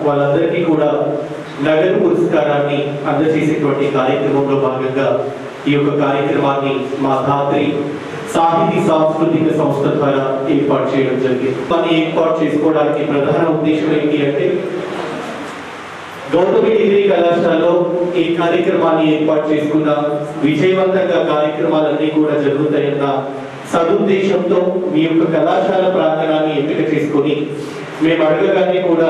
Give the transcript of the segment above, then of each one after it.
వాళ్ళందరికీ కూడా నగదు పురస్కారాన్ని అందజేసేటువంటి కార్యక్రమంలో భాగంగా ఈ యొక్క కార్యక్రమాన్ని మా ధాత్రి సాహితీ సాంస్కృతిక సంస్థ ద్వారా ఏర్పాటు చేయడం జరిగింది. దాన్ని ఏర్పాటు చేసుకోవడానికి ప్రధాన ఉద్దేశం ఏంటి అంటే, గౌతమి డిగ్రీ కళాశాలలో ఈ కార్యక్రమాన్ని ఏర్పాటు చేసుకున్న విజయవంతంగా కార్యక్రమాలన్నీ కూడా జరుగుతాయన్న సదుద్దేశంతో మీ యొక్క కళాశాల ప్రాంగణాన్ని ఎంపిక చేసుకొని మేము అడగగానే కూడా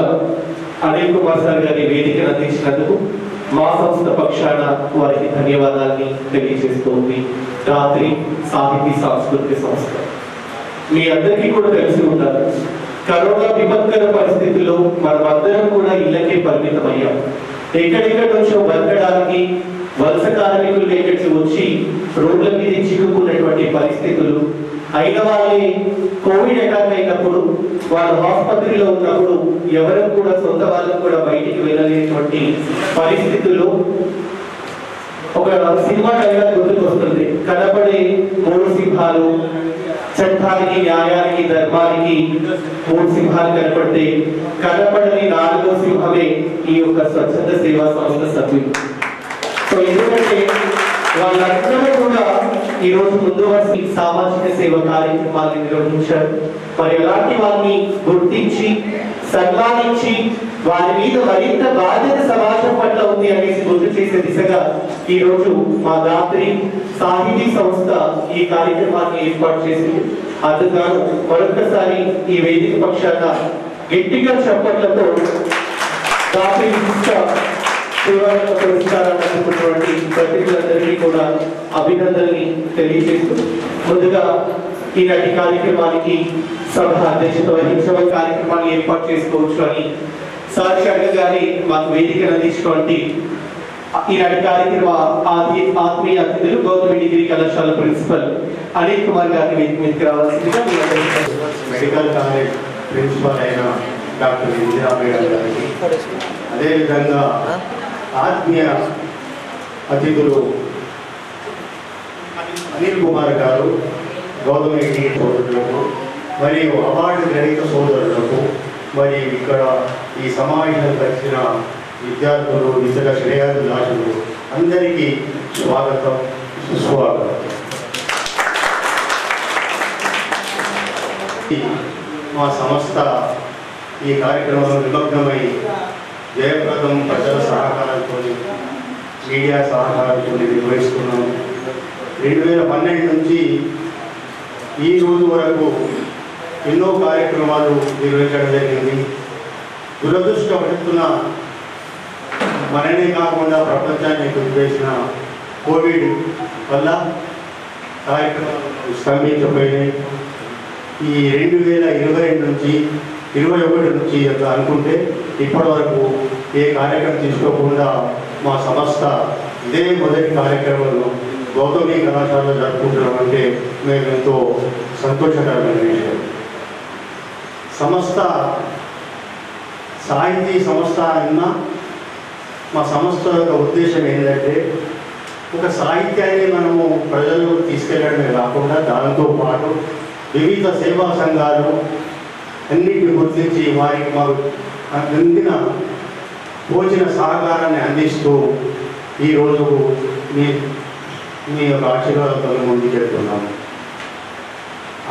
అనిల్ కుమార్ సార్ గారి వేదికను అందించినందుకు మా సంస్థ పక్షాన వారికి ధన్యవాదాన్ని తెలియజేస్తోంది రాత్రి సాహితీ సాంస్కృతిక సంస్థ. మీ అందరికీ కూడా తెలిసి ఉండాలి, కరోనా విపత్కర పరిస్థితుల్లో మనమందరం కూడా ఇళ్ళకే పరిమితమయ్యాం. ఎక్కడెక్కడ నుంచో బతకడానికి వలస కార్మికులు ఎక్కడికి వచ్చి రోడ్ల మీద చిక్కుకున్నటువంటి పరిస్థితులు, అయిన వాళ్ళే కోవిడ్ అటాక్ అయినప్పుడు వాళ్ళు ఆసుపత్రిలో ఉన్నప్పుడు ఎవరు కూడా సొంత వాళ్ళకు కూడా బయటికి వెళ్ళలేనటువంటి పరిస్థితుల్లో ఒక సినిమా డైలాగ్ గుర్తుకు వస్తుంది, కనబడే 3 సింహాలు, చట్టానికి న్యాయానికి ధర్మానికి 3 సింహాలు కనపడితే కనపడని 4వ సింహమే ఈ యొక్క స్వచ్ఛంద సేవా సంస్థ సభ్యులు. సో ఎందుకంటే వాళ్ళందరూ కూడా ఈరోజు ముందు వరుస సామాజిక సేవ కార్యక్రమాలను నిర్వహించారు. మరి అలాంటి వారిని గుర్తించి సన్మానించి వారి మీద మరింత బాధ్యత సమాజం పట్ల ఉంది అనేసి గుర్తు చేసే దిశగా ఈ రోజు మా ధాత్రి సాహితీ సంస్థ ఈ కార్యక్రమాన్ని ఏర్పాటు చేసింది. అందుకు మరొకసారి ఈ వేదిక పక్షాన గట్టిగా చప్పట్లతో ధాత్రి సేవల పురస్కారాన్ని అందుకున్నటువంటి ప్రతినిధులందరికీ కూడా అభినందనని తెలియజేస్తూ, ముందుగా ఈనాటి కార్యక్రమానికి సభ అధ్యక్షత వహించే కార్యక్రమాన్ని ఏర్పాటు చేసుకోవచ్చు అని సార్ అడగగానే మాకు వేదికను అందించినటువంటి ఈనాటి కార్యక్రమ ఆత్మీయ అతిథులు గౌతమి డిగ్రీ కళాశాల ప్రిన్సిపల్ అనిల్ కుమార్ గారిని వేదిక మీదకి రావాల్సిందిగా మెడికల్ కాలేజ్ ప్రిన్సిపల్ అయిన డాక్టర్ ఇందిరా మేడం గారికి, అదేవిధంగా ఆత్మీయ అతిథులు అనిల్ కుమార్ గారు, గౌతమి డిగ్రీ సోదరులకు మరియు అవార్డు గ్రహీత సోదరులకు, మరి ఇక్కడ ఈ సమావేశానికి వచ్చిన విద్యార్థులు, ఇతర శ్రేయాభిలాషులు అందరికీ స్వాగతం, సుస్వాగతం. మా సంస్థ ఈ కార్యక్రమంలో నిమగ్నమై జయప్రదం ప్రజల సహకారంతో, మీడియా సహకారంతో నిర్వహిస్తున్నాము. 2012 నుంచి ఈ రోజు వరకు ఎన్నో కార్యక్రమాలు నిర్వహించడం జరిగింది. దురదృష్టవశాత్తున మననే కాకుండా ప్రపంచాన్ని గుర్తించిన కోవిడ్ వల్ల కార్యక్రమాలు స్తంభించిపోయినాయి. ఈ 2022 నుంచి 2021 నుంచి అనుకుంటే ఇప్పటి వరకు ఏ కార్యక్రమం తీసుకోకుండా మా సంస్థ ఇదే మొదటి కార్యక్రమంలో గౌతమి కళాశాలలో జరుపుకుంటున్నాం అంటే మేము ఎంతో సంతోషకరమైన విషయం. సంస్థ సాహితీ సంస్థ అన్న మా సంస్థ యొక్క ఉద్దేశం ఏంటంటే, ఒక సాహిత్యాన్ని మనము ప్రజలకు తీసుకెళ్ళడమే కాకుండా దానితో పాటు వివిధ సేవా సంఘాలు అన్నింటిని గుర్తించి వారికి మాకు అందిన భోజన సహకారాన్ని అందిస్తూ ఈరోజు మీ యొక్క ఆశీర్వాదంతో ముందుకెళ్తున్నాము.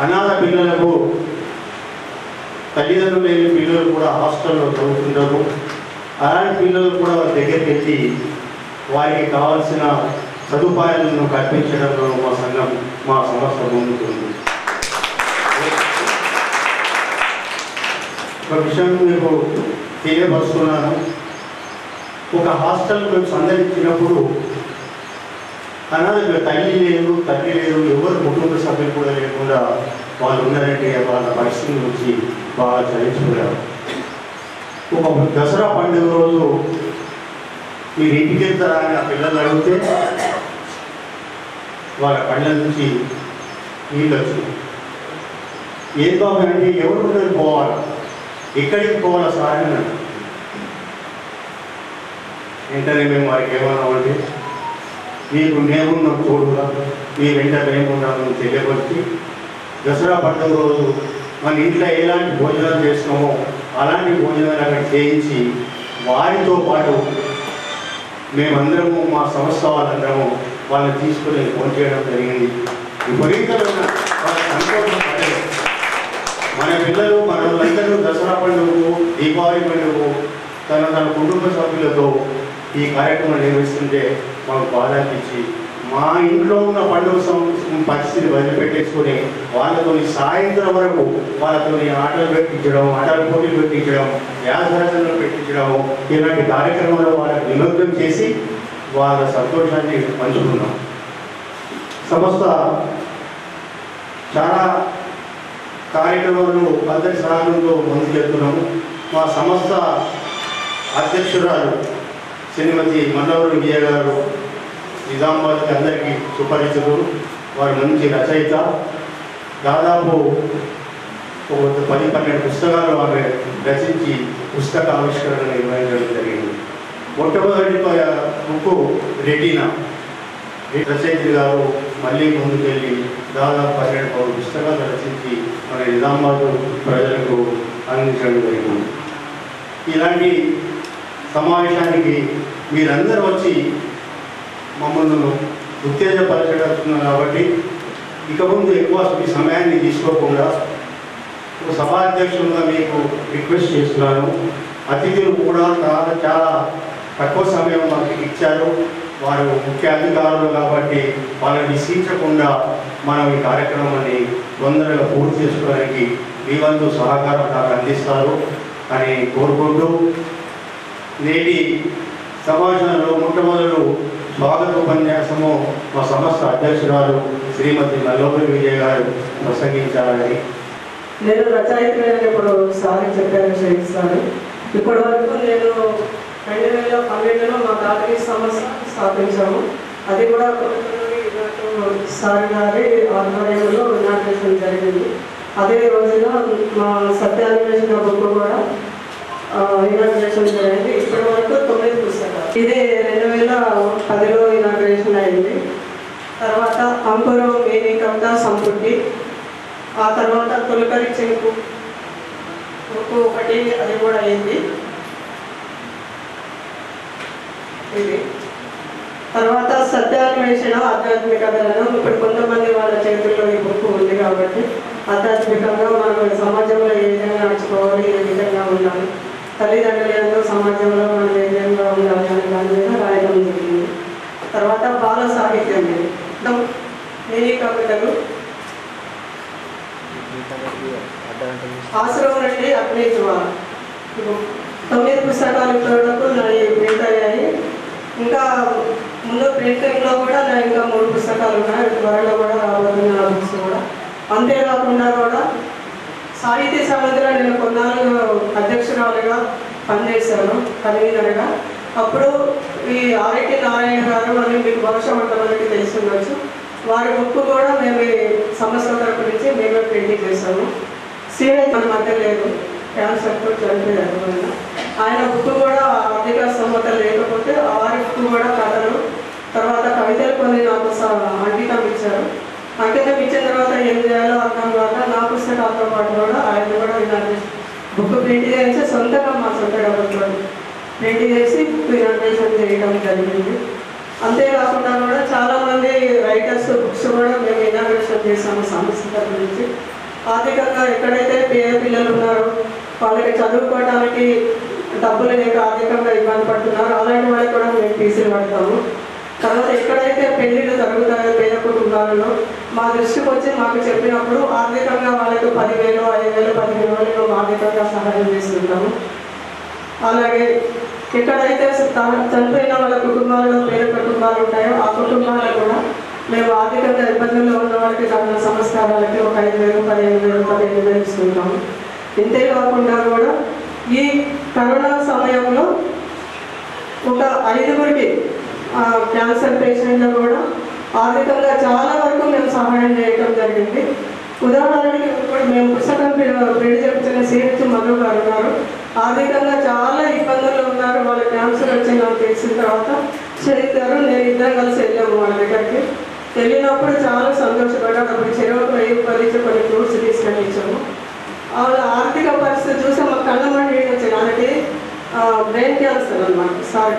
అనాథ పిల్లలకు తల్లిదండ్రులు లేని పిల్లలు కూడా హాస్టల్లో చదువుతుంటారు. అలాంటి పిల్లలు కూడా వారి దగ్గరికి వెళ్ళి వారికి కావాల్సిన సదుపాయాలను కల్పించడంలో మా సంస్థ ముందుతుంది. ఒక విషయం మీకు తెలియపరుస్తున్నాను. ఒక హాస్టల్ మేము సందర్శించినప్పుడు అనాథ తల్లి లేదు, తండ్రి లేదు, ఎవరు కుటుంబ సభ్యులు కూడా లేకుండా వాళ్ళు ఉన్నారంటే వాళ్ళ పరిస్థితి గురించి బాగా చదివించుకున్నారు. ఒక దసరా పండుగ రోజు మీరు ఇంటికి వెళ్తారా అని ఆ పిల్లలు అడిగితే వాళ్ళ కళ్ళ నుంచి నీళ్ళు వచ్చింది. ఏం కావాలంటే ఎవరు పోవాలి, ఎక్కడికి పోవాలా సార్ అని వెంటనే మేము వారికి ఏమన్నామంటే, మీకు నేనున్న తోడుగా మీ వెంట మేమున్నామని తెలియబట్టి దసరా పండుగ రోజు మన ఇంట్లో ఎలాంటి భోజనాలు చేస్తున్నామో అలాంటి భోజనాలు అక్కడ చేయించి వారితో పాటు మేమందరము మా సంస్థ వాళ్ళందరము వాళ్ళని తీసుకుని ఫోన్ చేయడం జరిగింది. విపరీతమైన వాళ్ళ సంతోషం పడే మన పిల్లలు మన వాళ్ళందరూ దసరా పండుగకు దీపావళి పండుగకు తన కుటుంబ సభ్యులతో ఈ కార్యక్రమం నిర్వహిస్తుంటే మాకు బాధ అనిపించి మా ఇంట్లో ఉన్న పండుగ పరిస్థితి వదిలిపెట్టేసుకుని వాళ్ళతో సాయంత్రం వరకు వాళ్ళతో ఆటలు పెట్టించడం, ఆటల పోటీలు పెట్టించడం, వ్యాసరచనలు పెట్టించడం ఇలాంటి కార్యక్రమాలు వాళ్ళకి నిమగ్నం చేసి వాళ్ళ సంతోషాన్ని పంచుకున్నాం. సంస్థ చాలా కార్యక్రమాలు అందరి సహాయంతో ముందుకెళ్తున్నాము. మా సంస్థ అధ్యక్షురాలు శ్రీమతి మన్నవరం విజయ గారు నిజామాబాద్కి అందరికీ సుపరిచితులు. వారు మంచి రచయిత. దాదాపు 10-12 పుస్తకాలు ఆమె రచించి పుస్తక ఆవిష్కరణ నిర్వహించడం జరిగింది. మొట్టమొదటి బుక్ రెటీనా. రచయిత గారు మళ్ళీ ముందుకెళ్ళి దాదాపు 12 పుస్తకాలు రచించి మన నిజామాబాద్ ప్రజలకు అందించడం జరిగింది. ఇలాంటి సమావేశానికి మీరందరూ వచ్చి మమ్మల్ని ఉత్తేజపరచగలుగుతున్నారు కాబట్టి ఇక ముందు ఎక్కువ ఈ సమయాన్ని తీసుకోకుండా ఒక సభాధ్యక్షులుగా మీకు రిక్వెస్ట్ చేస్తున్నాను. అతిథులు కూడా చాలా తక్కువ సమయం మాకు ఇచ్చారు. వారు ముఖ్య అధికారులు కాబట్టి వాళ్ళని విసిగించకుండా మనం ఈ కార్యక్రమాన్ని తొందరగా పూర్తి చేసుకోవడానికి మీ వంతు సహకారం నాకు అందిస్తారు అని కోరుకుంటూ నేటి సమావేశంలో మొట్టమొదలు స్వాగత ఉపన్యాసము మా సంస్థ అధ్యక్షురాలు శ్రీమతి మల్లోపల్లి విజయ గారు ప్రసంగించాలని. నేను రచయితని ఇప్పుడు సారి చెప్పాను చేయిస్తాను. ఇప్పటి వరకు నేను 2012లో మా దాతకి సంస్థ స్థాపించాము. అది కూడా సార్ గారి ఆధ్వర్యంలో ఇనాగ్రేషన్ జరిగింది. అదే రోజున మా సత్యాన్వేషణ బుక్ కూడా ఇనాగ్రేషన్ జరిగింది. ఇప్పటి వరకు 9 పుస్తకాలు. ఇదే 2010లో ఇనాగ్రేషన్ అయింది. తర్వాత అంకురం మేరీ కవిత సంపుటి, ఆ తర్వాత తొలకరి చెంపు బుక్ ఒకటి అది కూడా అయింది. ఇది తర్వాత సత్యాన్వేషణ ఆధ్యాత్మికతలను ఇప్పుడు కొంతమంది వాళ్ళ చేతుల్లో ఈ బుక్ ఉంది కాబట్టి ఆధ్యాత్మికంగా మనం సమాజంలో ఏ విధంగా నడుచుకోవాలి, ఏ విధంగా ఉండాలి, తల్లిదండ్రులందరూ సమాజంలో మనం ఏ విధంగా ఉండాలి అనే దాని మీద రాయడం జరిగింది. తర్వాత బాల సాహిత్యం మినీ కవితలు, ఆశ్రమం నుండి అగ్నిజ్వాల 9 పుస్తకాలు ఇప్పటివరకు నా ప్రింట్ అయ్యాయి. ఇంకా ముందు ప్రింటింగ్లో కూడా నా ఇంకా 3 పుస్తకాలు ఉన్నాయి. త్వరలో కూడా రాబోతున్న బుక్స్ కూడా. అంతేకాకుండా కూడా సాహితీ సమితిలో నేను కొన్నాళ్ళు అధ్యక్షురాలుగా పనిచేశాను, కన్వీనర్గా. అప్పుడు ఈ ఆర్ఐటి నారాయణ గారు అని మీకు బహుశా కొంతమందికి తెలిసి ఉండొచ్చు. వారి బుక్ కూడా మేము సంస్థ తరపు నుంచి మేమే ప్రింటింగ్ చేశాము. శ్రీహరి మన మధ్య లేదు, క్యాన్సర్తో చనిపోయారు. ఆయన బుక్ కూడా ఆర్థిక స్తోమత లేకపోతే వారి బుక్ కూడా కథలు, తర్వాత కవితలు కొన్ని నాకు అంకితం ఇచ్చారు. అంకితం ఇచ్చిన తర్వాత ఏం చేయాలో అర్థం కాక నా పుస్తకాలతో పాటు కూడా ఆయన కూడా ఇనాగ్రేషన్ బుక్ ప్రింట్ చేసి సొంతంగా మా సొంత డబ్బులతో ప్రింట్ చేసి బుక్ ఇనాగ్రేషన్ చేయడం జరిగింది. అంతేకాకుండా కూడా చాలామంది రైటర్స్ బుక్స్ కూడా మేము ఇనాగ్రేషన్ చేసాము సంస్థ తరపు నుంచి. ఆర్థికంగా ఎక్కడైతే పేద పిల్లలు ఉన్నారో వాళ్ళకి చదువుకోవడానికి డబ్బులు లేక ఆర్థికంగా ఇబ్బంది పడుతున్నారు, అలాంటి వాళ్ళకి కూడా మేము ఫీజులు పడతాము. తర్వాత ఎక్కడైతే పెళ్లిళ్ళు జరుగుతాయో పేద కుటుంబాలలో మా దృష్టికి వచ్చి మాకు చెప్పినప్పుడు ఆర్థికంగా వాళ్ళకి 10,000, 5,000, 15,000 మేము ఆర్థికంగా సహాయం చేస్తుంటాము. అలాగే ఎక్కడైతే చనిపోయిన వాళ్ళ కుటుంబాలలో పేద కుటుంబాలు ఉంటాయో ఆ కుటుంబాలకు కూడా మేము ఆర్థికంగా ఇబ్బందుల్లో ఉన్న వాళ్ళకి తగిన సంస్కారాలకి ఒక 5,000, 15,000, 15,000 ఇస్తుంటాము. ఇంతేకాకుండా కూడా ఈ కరోనా సమయంలో ఒక 5గురికి క్యాన్సర్ పేషెంట్లు కూడా ఆర్థికంగా చాలా వరకు మేము సహాయం చేయడం జరిగింది. ఉదాహరణకి ఇప్పుడు మేము పుస్తకం ప్రింట్ చెప్తున్న సిహెచ్ మధు గారు ఉన్నారు. ఆర్థికంగా చాలా ఇబ్బందుల్లో ఉన్నారు. వాళ్ళ క్యాన్సర్ వచ్చి నాకు తెలిసిన తర్వాత చేశారు. నేను ఇద్దరం కలిసి వెళ్ళాము వాళ్ళ దగ్గరికి. వెళ్ళినప్పుడు చాలా సంతోషపడ్డాడు. అప్పుడు చెరువుకు 1000 కొన్ని ఫ్రూట్స్ తీసుకొని ఇచ్చాము. వాళ్ళ ఆర్థిక పరిస్థితి చూసి మా కళ్ళ మండి వచ్చింది. ఆయనకి బ్రెయిన్ క్యాన్సర్ అన్నమాట సార్.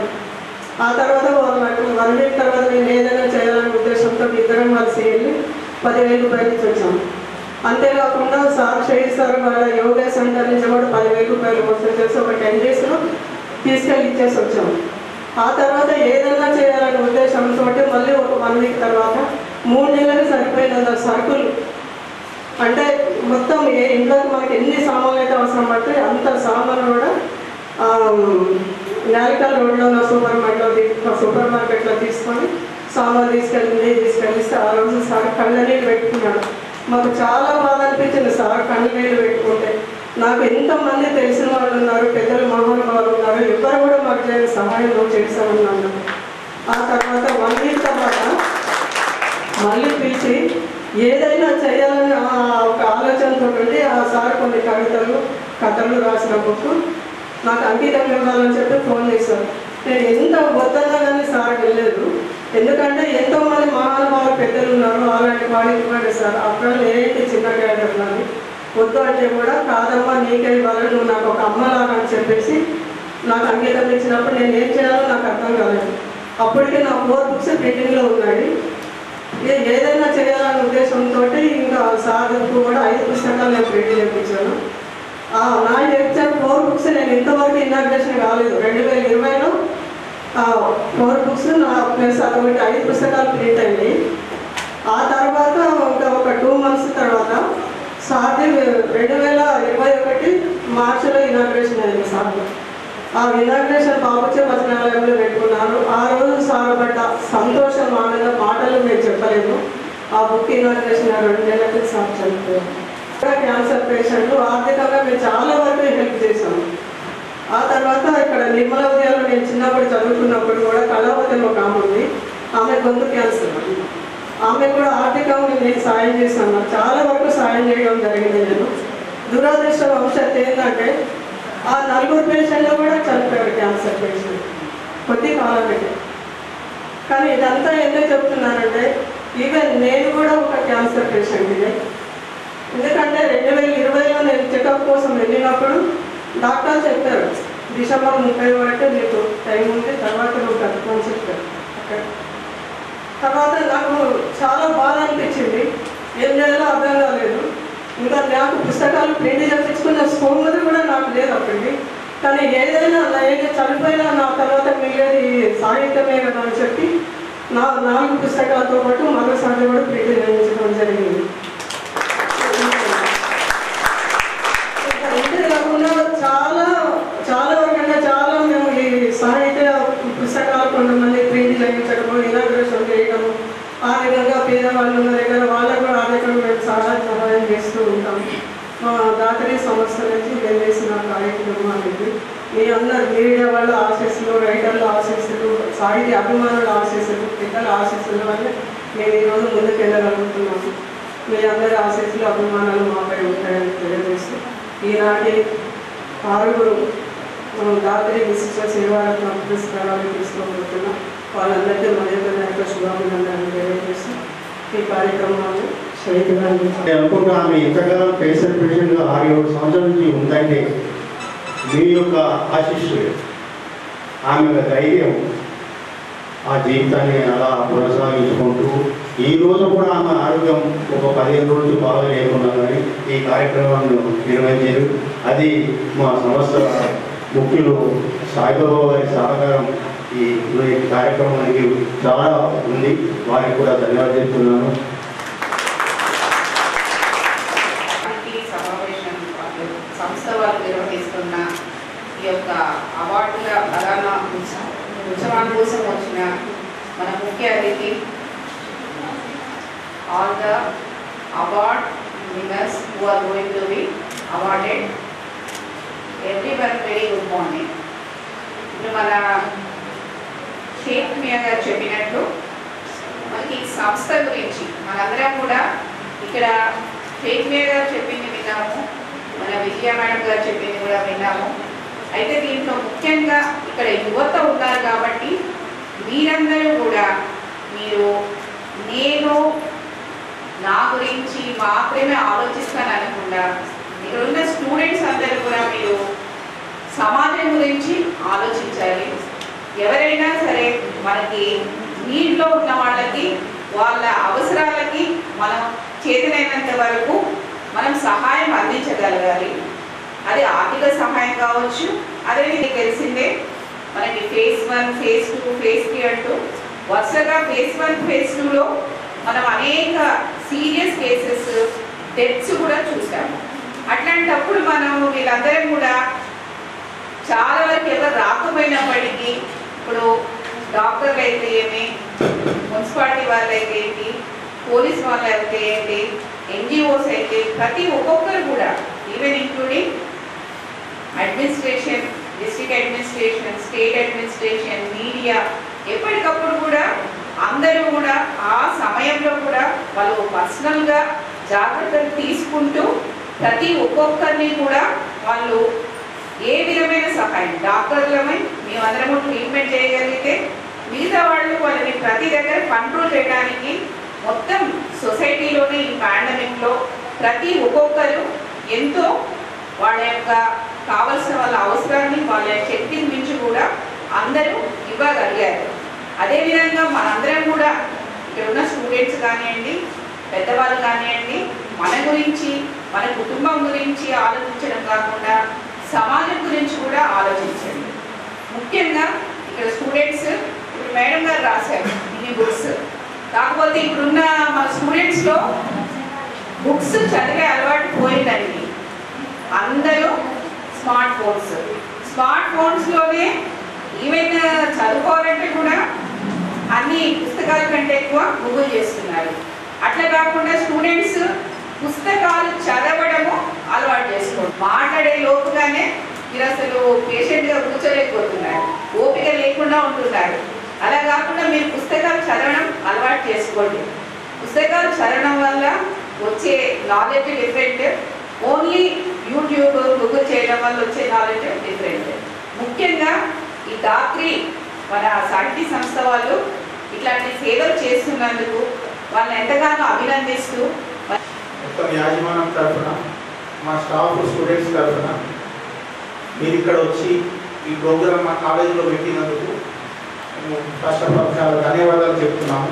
ఆ తర్వాత నాకు 1 వీక్ తర్వాత నేను ఏదైనా చేయాలనే ఉద్దేశంతో ఇద్దరం కలిసి వెళ్ళి 10,000 రూపాయలు ఇచ్చి వచ్చాము. అంతేకాకుండా సార్ సార్ వాళ్ళ యోగా సెంటర్ నుంచి కూడా 10,000 రూపాయలు వసూలు చేసి ఒక 10 daysలో తీసుకెళ్ళి ఇచ్చేసి వచ్చాము. ఆ తర్వాత ఏదైనా చేయాలనే ఉద్దేశంతో మళ్ళీ ఒక 1 వీక్ తర్వాత 3 నెలలకు సరిపోయిన సరుకులు అంటే మొత్తం ఇంట్లోకి మనకి ఎన్ని సామాన్లు అయితే అవసరం పడతాయి అంత సామాన్లు కూడా నాలికల్ రోడ్లో ఉన్న సూపర్ మార్కెట్లో తీసుకొని సామాన్లు తీసుకెళ్ళిస్తే ఆ రోజు సార్ కళ్ళనీళ్ళు పెట్టుకున్నాడు. మాకు చాలా బాధ అనిపించింది సార్ కళ్ళనీళ్ళు పెట్టుకుంటే. నాకు ఎంతమంది తెలిసిన వాళ్ళు ఉన్నారు, పెద్దలు మహానుభావులు ఉన్నారు, ఎవరు కూడా మాకు చేయని సహాయం చేశామన్నాను. ఆ తర్వాత 1 వీక్ తర్వాత మళ్ళీ పిలిచి ఏదైనా చేయాలని ఒక ఆలోచనతో ఉండి ఆ సార్ కొన్ని కథలు రాసిన బుక్ నాకు అంకితం ఇవ్వాలని చెప్పి ఫోన్ చేశారు. నేను ఎంత వద్దన్నా కానీ సార్ వెళ్ళలేదు. ఎందుకంటే ఎంతోమంది మహానుభావులు పెద్దలు ఉన్నారు, అలాంటి వాడికి సార్ అప్పుడు ఏంటి చిన్న క్యాడర్ అని వద్దు అంటే కూడా కాదమ్మా నీకే ఇవ్వాలని నువ్వు నాకు ఒక అమ్మలాగా అని చెప్పేసి నాకు అంకితం ఇచ్చినప్పుడు నేను ఏం చేయాలో నాకు అర్థం కాలేదు. అప్పటికే నా 4 books ప్రింటింగ్లో ఉన్నాయి. ఏదైనా చేయాలనే ఉద్దేశంతో ఇంకా సార్కు కూడా 5 పుస్తకాలు నేను ప్రింట్ చేయించాను. నా లెక్చర్ 4 books నేను ఇంతవరకు ఇనాగ్రేషన్ కాలేదు. 2020లో 4 books నా ప్లస్ అదొకటి 5 పుస్తకాలు ప్రింట్ అయ్యి ఆ తర్వాత ఒక 2 months తర్వాత సార్ది 2021 మార్చిలో ఇనాగ్రేషన్ అయింది సార్. ఆ ఇనాగ్రేషన్ బాబుచే వచనాలయంలో పెట్టుకున్నాను. ఆ రోజు సార్ పడ్డ సంతోషం ఆనంద మాటలు నేను చెప్పలేను. ఆ బుక్ ఇనాగ్రేషన్ 2 నెలలకి సార్ చనిపోయారు. క్యాన్సర్ పేషెంట్లు ఆర్థికంగా మేము చాలా వరకు హెల్ప్ చేశాము. ఆ తర్వాత ఇక్కడ నిర్మల ఉదయాలో నేను చిన్నప్పుడు చదువుకున్నప్పుడు కూడా కళావతి ఒక ఆమె ఉంది, ఆమె గొంతు క్యాన్సర్. ఆమె కూడా ఆర్థికంగా నేను సాయం చేశాను. చాలా వరకు సాయం చేయడం జరిగింది. నేను దురదృష్టవశాత్తు ఏంటంటే ఆ 4 పేషెంట్లు కూడా చనిపోయారు క్యాన్సర్ పేషెంట్ కొద్ది కాలమే. కానీ ఇదంతా ఎందుకు చెప్తున్నానంటే ఈవెన్ నేను కూడా ఒక క్యాన్సర్ పేషెంట్ ఇదే. ఎందుకంటే 2020లో నేను చెకప్ కోసం వెళ్ళినప్పుడు డాక్టర్ చెప్పారు డిసెంబర్ 30 వరకు నీకు టైం ఉంది, తర్వాత నువ్వు కట్టుకొని చెప్పారు. తర్వాత నాకు చాలా బాధ అనిపించింది, ఏం చేయాలో అర్థం కాలేదు. ఇంకా నాకు పుస్తకాలు ప్రింట్ చేయించుకున్న స్తోమత కూడా నాకు లేదు అప్పటికి. కానీ ఏదైనా చనిపోయినా నా తర్వాత మిగిలేది సాహిత్యమే కదా అని చెప్పి 4 పుస్తకాలతో పాటు మరోసారి కూడా ప్రింట్ చేయించడం జరిగింది. అంతేకాకుండా చాలా వరకు చాలా మేము ఈ సాహిత్య పుస్తకాలు కొంతమంది ప్రింట్ చేయించడము, ఇనాగ్రేషన్ చేయడము, ఆ విధంగా పేదవాళ్ళు ఉన్న దగ్గర వాళ్ళకు కూడా ఆర్థికంగా మేము సహాయం చేస్తూ ఉంటాం. మా దాతరి సంస్థ నుంచి మేము చేసిన కార్యక్రమానికి మీ అందరు మీడియా వాళ్ళ ఆశీస్సులు, రైటర్ల ఆశీస్సులు, సాహిత్య అభిమానుల ఆశీస్సులు, పెద్దల ఆశీస్సుల వల్ల మేము ఈరోజు ముందుకు వెళ్ళగలుగుతున్నాము. మీ అందరి ఆశీస్సులు అభిమానాలు మాపై ఉంటాయని తెలియజేస్తూ ఈనాటి 6 దాతరి విశిష్ట సేవారత్న పురస్కారాలు తీసుకోబోతున్నాం. వాళ్ళందరికీ మధ్య శుభాభినందనలు తెలియజేస్తూ ఈ కార్యక్రమాన్ని అనుకుంటా ఆమె ఇంతకాలం క్యాన్సర్ పేషెంట్గా 6-7 సంవత్సరాల నుంచి ఉందంటే మీ యొక్క ఆశీస్సులు, ఆమె యొక్క ధైర్యం ఆ జీవితాన్ని అలా కొనసాగించుకుంటూ ఈ రోజు కూడా ఆమె ఆరోగ్యం ఒక 15 రోజులు బాగా లేకుండా కానీ ఈ కార్యక్రమాన్ని నిర్వహించారు. అది మా సంస్థ ముఖ్యులు సాయిబాబా గారి సహకారం ఈ కార్యక్రమానికి చాలా ఉంది. వారికి కూడా ధన్యవాదాలు చెప్తున్నాను. సంస్థ వారు నిర్వహిస్తున్న ఈ యొక్క అవార్డుల ప్రధాన ఉత్సవాల కోసం వచ్చిన మన ముఖ్య అతిథి, all the award winners who are going to be awarded, everyone very good morning. ఇప్పుడు మన షేక్ మియా గారు చెప్పినట్టు మనకి సంస్థ గురించి మనందరం కూడా ఇక్కడ షేక్ మియా గారు చెప్పింది విన్నాము, మన విజయ మేడం గారు చెప్పింది కూడా విన్నాము. అయితే దీంట్లో ముఖ్యంగా ఇక్కడ యువత ఉన్నారు కాబట్టి మీరందరూ కూడా మీరు నేను నా గురించి మాత్రమే ఆలోచిస్తాను అనకుండా ఇక్కడ ఉన్న స్టూడెంట్స్ అందరూ కూడా మీరు సమాజం గురించి ఆలోచించాలి. ఎవరైనా సరే మనకి నీడ్లో ఉన్న వాళ్ళకి వాళ్ళ అవసరాలకి మనం చేతనైనంత వరకు మనం సహాయం అందించగలగాలి. అది ఆర్థిక సహాయం కావచ్చు. అదే మీకు తెలిసిందే మనకి phase 1, phase 2, phase 3 అంటూ వరుసగా phase 1, phase 2లో మనం అనేక సీరియస్ కేసెస్, డెత్స్ కూడా చూసాము. అట్లాంటప్పుడు మనం వీళ్ళందరం కూడా చాలా వరకు ఎవరు రాకపోయినప్పటికీ ఇప్పుడు డాక్టర్లు అయితే ఏమి, మున్సిపాలిటీ వాళ్ళు అయితే ఏంటి, పోలీస్ వాళ్ళు అయితే ఏంటి, ఎన్జిఓస్ అయితే ప్రతి ఒక్కొక్కరు కూడా even including administration, district administration, state administration, media ఎప్పటికప్పుడు కూడా అందరూ కూడా ఆ సమయంలో కూడా వాళ్ళు పర్సనల్గా జాగ్రత్తలు తీసుకుంటూ ప్రతి ఒక్కొక్కరిని కూడా వాళ్ళు ఏ విధమైన సహాయం డాక్టర్లమై మేమందరము ట్రీట్మెంట్ చేయగలిగితే మిగతా వాళ్ళు వాళ్ళని ప్రతి దగ్గర కంట్రోల్ చేయడానికి మొత్తం సొసైటీలోనే ఈ పాండమిక్లో ప్రతి ఒక్కొక్కరు ఎంతో వాళ్ళ యొక్క కావలసిన వాళ్ళ అవసరాన్ని వాళ్ళ శక్తిని మించి కూడా అందరూ ఇవ్వగలిగారు. అదేవిధంగా మనందరం కూడా ఇక్కడ ఉన్న స్టూడెంట్స్ కానివ్వండి, పెద్దవాళ్ళు కానివ్వండి, మన గురించి మన కుటుంబం గురించి ఆలోచించడం కాకుండా సమాజం గురించి కూడా ఆలోచించండి. ముఖ్యంగా ఇక్కడ స్టూడెంట్స్ ఇప్పుడు మేడం గారు రాశారు ఇన్ని బుక్స్, కాకపోతే ఇప్పుడున్న మన స్టూడెంట్స్లో బుక్స్ చదివే అలవాటు పోయిందండి. అందరూ స్మార్ట్ ఫోన్స్లోనే ఈవెన్ చదువుకోవాలంటే కూడా అన్ని పుస్తకాల కంటే ఎక్కువ గూగుల్ చేస్తున్నారు. అట్లా కాకుండా స్టూడెంట్స్ పుస్తకాలు చదవడము అలవాటు చేసుకోండి. మాట్లాడే లోపుగానే మీరు అసలు పేషెంట్గా కూర్చోలేకపోతున్నారు, ఓపిక లేకుండా ఉంటున్నారు. అలా కాకుండా మీరు పుస్తకాలు చదవడం అలవాటు చేసుకోండి. పుస్తకాలు చదవడం వల్ల వచ్చే knowledge different, only YouTube Google చేయడం వల్ల వచ్చే నాలెడ్జ్ డిఫరెంట్. ముఖ్యంగా ఈ దాత్రి మన సాహితీ సంస్థ వాళ్ళు ఇట్లాంటి సేవలు చేస్తున్నందుకు వాళ్ళని ఎంతగానో అభినందిస్తూ మొత్తం యాజమాన్యం తరఫున, మా స్టాఫ్, స్టూడెంట్స్ తరఫున మీరు ఇక్కడ వచ్చి ఈ ప్రోగ్రామ్ మా కాలేజీలో పెట్టినందుకు ఫస్ట్ ఆఫ్ ఆల్ చాలా ధన్యవాదాలు చెప్తున్నాము.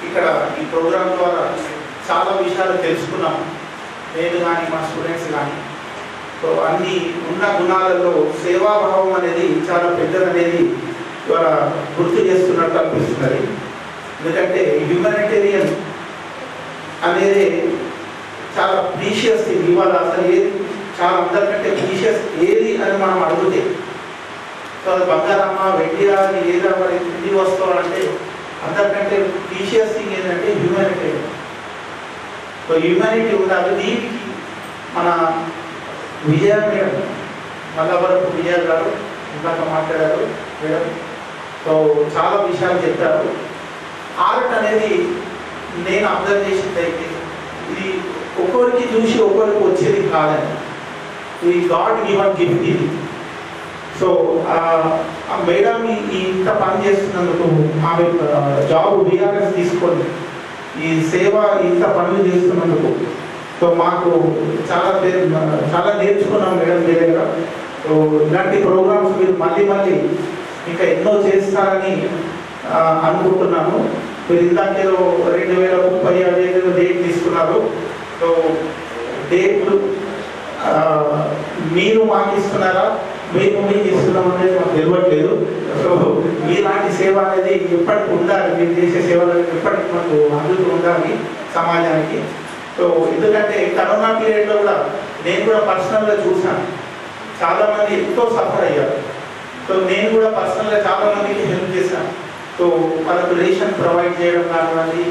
ఇక్కడ ఈ ప్రోగ్రాం ద్వారా చాలా విషయాలు తెలుసుకున్నాము, నేను కానీ మా స్టూడెంట్స్ కానీ. సో అన్ని ఉన్న గుణాలలో సేవాభావం అనేది చాలా పెద్దదనేది ఇవాళ గుర్తు చేస్తున్నట్టు అనిపిస్తున్నది. ఎందుకంటే హ్యూమానిటేరియన్ అనేది చాలా ప్రీషియస్ థింగ్. ఇవాళ అసలు ఏది చాలా అందరికంటే ప్రీషియస్ ఏది అని మనం అడిగితే, సో అది బంగారమ్మ, వెండిరా, ఏదా మరి ఇంటి వస్తువులంటే అందరికంటే ప్రీషియస్ థింగ్ ఏంటంటే హ్యూమానిటేరియన్. సో హ్యూమానిటీ ఉండాలి. దీనికి మన విజయ మేడం, మల్లవరపు విజయ గారు ఇందాక మాట్లాడారు మేడం. సో చాలా విషయాలు చెప్పారు. ఆర్ట్ అనేది నేను అబ్జర్వ్ చేసింది అయితే ఇది ఒక్కొరికి చూసి ఒక్కొరికి వచ్చేది కాదని, ఇది గాడ్ గివెన్ గిఫ్ట్ ఇది. సో ఆ మేడం ఇంత పని చేస్తున్నందుకు, ఆమె జాబ్ బీఆర్ఎస్ తీసుకొని ఈ సేవ ఇంత పనులు చేస్తున్నందుకు సో మాకు చాలా నేర్చుకున్నాం మేడం మీ దగ్గర. సో ఇలాంటి ప్రోగ్రామ్స్ మీరు మళ్ళీ ఇంకా ఎన్నో చేస్తారని అనుకుంటున్నాను. మీరు ఇందాకేదో 2030 అదేదో డేట్ తీసుకున్నారు. సో డేట్లు మీరు మాకు ఇస్తున్నారా, మేము మీకు ఇస్తున్నాం అనేది మాకు తెలియట్లేదు. సో మీలాంటి సేవ అనేది ఎప్పటికి ఉండాలి, మీరు చేసే సేవలు ఎప్పటికి మాకు అందుతూ ఉండాలి సమాజానికి. సో ఎందుకంటే కరోనా పీరియడ్లో కూడా నేను కూడా పర్సనల్గా చూసాను, చాలామంది ఎంతో సఫర్ అయ్యారు. సో నేను కూడా పర్సనల్గా చాలామందికి హెల్ప్ చేశాను. సో వాళ్ళకు రేషన్ ప్రొవైడ్ చేయడం కానివ్వండి,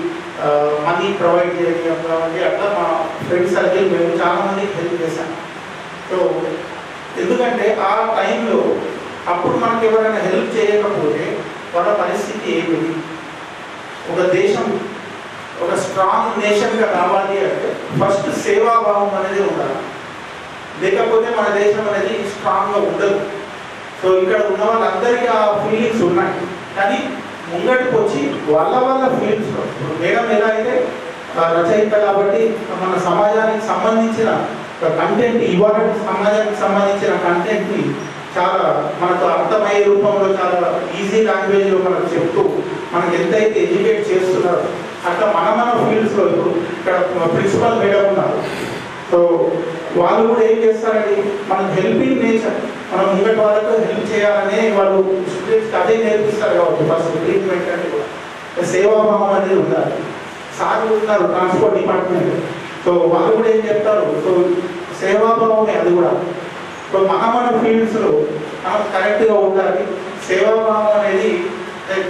మనీ ప్రొవైడ్ చేయడం కానివ్వండి, అట్లా మా ఫ్రెండ్ సర్కిల్ మేము చాలామందికి హెల్ప్ చేశాను. సో ఎందుకంటే ఆ టైంలో అప్పుడు మనకు ఎవరైనా హెల్ప్ చేయకపోతే వాళ్ళ పరిస్థితి ఏమిటి? ఒక దేశం ఒక స్ట్రాంగ్ నేషన్గా రావాలి అంటే ఫస్ట్ సేవాభావం అనేది ఉండాలి, లేకపోతే మన దేశం అనేది స్ట్రాంగ్గా ఉండదు. సో ఇక్కడ ఉన్న వాళ్ళందరికీ ఆ ఫీలింగ్స్ ఉన్నాయి, కానీ ముంగటికి వచ్చి వాళ్ళ ఫీలింగ్స్ మేడం ఎలా అయితే రచయిత కాబట్టి మన సమాజానికి సంబంధించిన కంటెంట్ ఇవాళ సమాజానికి సంబంధించిన కంటెంట్ని చాలా మనకు అర్థమయ్యే రూపంలో చాలా ఈజీ లాంగ్వేజ్లో మనకు చెప్తూ మనకు ఎంతైతే ఎడ్యుకేట్ చేస్తున్నారో అట్లా మన ఫీల్డ్స్లో ఇప్పుడు ఇక్కడ ప్రిన్సిపల్ మేడం ఉన్నారు. సో వాళ్ళు కూడా ఏం చేస్తారండి, మనకు హెల్పింగ్ నేచర్, మనం ముంగటి వాళ్ళకు హెల్ప్ చేయాలనే వాళ్ళు స్టూడెంట్స్కి అదే నేర్పిస్తారు కాబట్టి ఫస్ట్ ట్రీట్మెంట్ అంటే కూడా సేవాభావం అనేది ఉండాలి. సార్లు ఉన్నారు ట్రాన్స్పోర్ట్ డిపార్ట్మెంట్, సో వాళ్ళు కూడా ఏం చెప్తారు, సో సేవాభావమే అది కూడా. సో మన ఫీల్డ్స్లో మనం కరెక్ట్గా ఉండాలి. సేవాభావం అనేది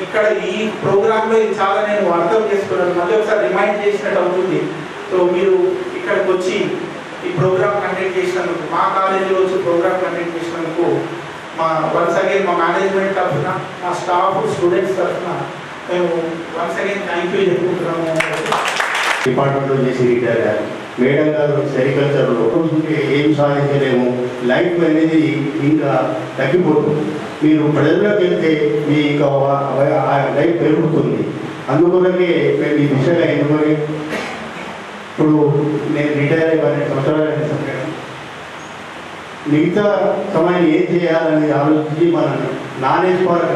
ఇక్కడ ఈ ప్రోగ్రాంలో ఇది చాలా నేను అర్థం చేసుకున్నాను, మళ్ళీ ఒకసారి రిమైండ్ చేసినట్టు అవుతుంది. సో మీరు ఇక్కడికి వచ్చి ఈ ప్రోగ్రామ్ కండక్ట్ చేసినందుకు, మా కాలేజీలో వచ్చి ప్రోగ్రామ్ కండక్ట్ చేసినందుకు మా వన్స్ అగైన్ మా మేనేజ్మెంట్ తరఫున, మా స్టాఫ్ స్టూడెంట్స్ తరఫున మేము వన్స్ అగైన్ థ్యాంక్ యూ చెప్పుకుంటున్నాము. డిపార్ట్మెంట్లో చేసి రిటైర్ అయ్యారు. మేడం గారు సెరికల్చర్లో ఉంటే ఏం సాధించలేము, లైఫ్ అనేది ఇంకా తగ్గిపోతుంది. మీరు ప్రజల్లోకి వెళ్తే మీ ఇంకా లైఫ్ పెరుగుతుంది. అందువల్లనే మేము ఈ దిశగా ఎన్నుకొని ఇప్పుడు నేను రిటైర్ అయ్యి 12 సంవత్సరాలు మిగతా సమయాన్ని ఏం చేయాలని ఆలోచించి మన నాలెడ్జ్ పార్క్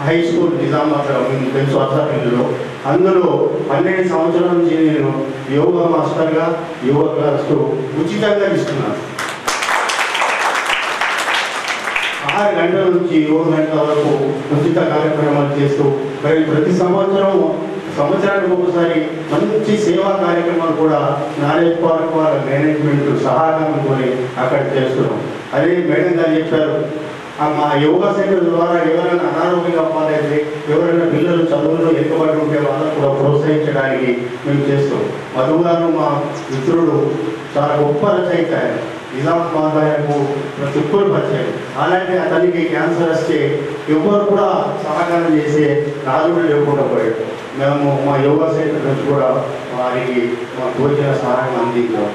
హై స్కూల్ నిజామాబాద్లో తెలుసు అసలు, అందులో 12 సంవత్సరాల నుంచి నేను యోగా మాస్టర్గా యోగా క్లాసు ఉచితంగా ఇస్తున్నాను. 6 గంటల నుంచి 7 గంటల వరకు ఉచిత కార్యక్రమాలు చేస్తూ ప్రతి సంవత్సరానికి ఒకసారి మంచి సేవా కార్యక్రమాలు కూడా నాలెడ్జ్ పార్క్ వాళ్ళ మేనేజ్మెంట్ సహకారంతో అక్కడ చేస్తున్నాం. అదే మేడం గారు చెప్పారు, మా యోగా సెంటర్ ద్వారా ఎవరైనా అనారోగ్యంగా పాలైతే, ఎవరైనా పిల్లలు చదువులో వెనుకబడి ఉంటే వాళ్ళకు కూడా ప్రోత్సహించడానికి మేము చేస్తాం. మధు గారు మా మిత్రుడు చాలా గొప్ప రచయిత, నిజామాబాద్ ఆయనకు చుక్కలు పరిచయం. అలాంటి అతనికి క్యాన్సర్ వస్తే ఎవరు కూడా సహకారం చేసే రాజులు లేకుండా పోయాడు. మేము మా యోగా సెంటర్ నుంచి కూడా వారికి మా భోజన సహాయం అందించాం.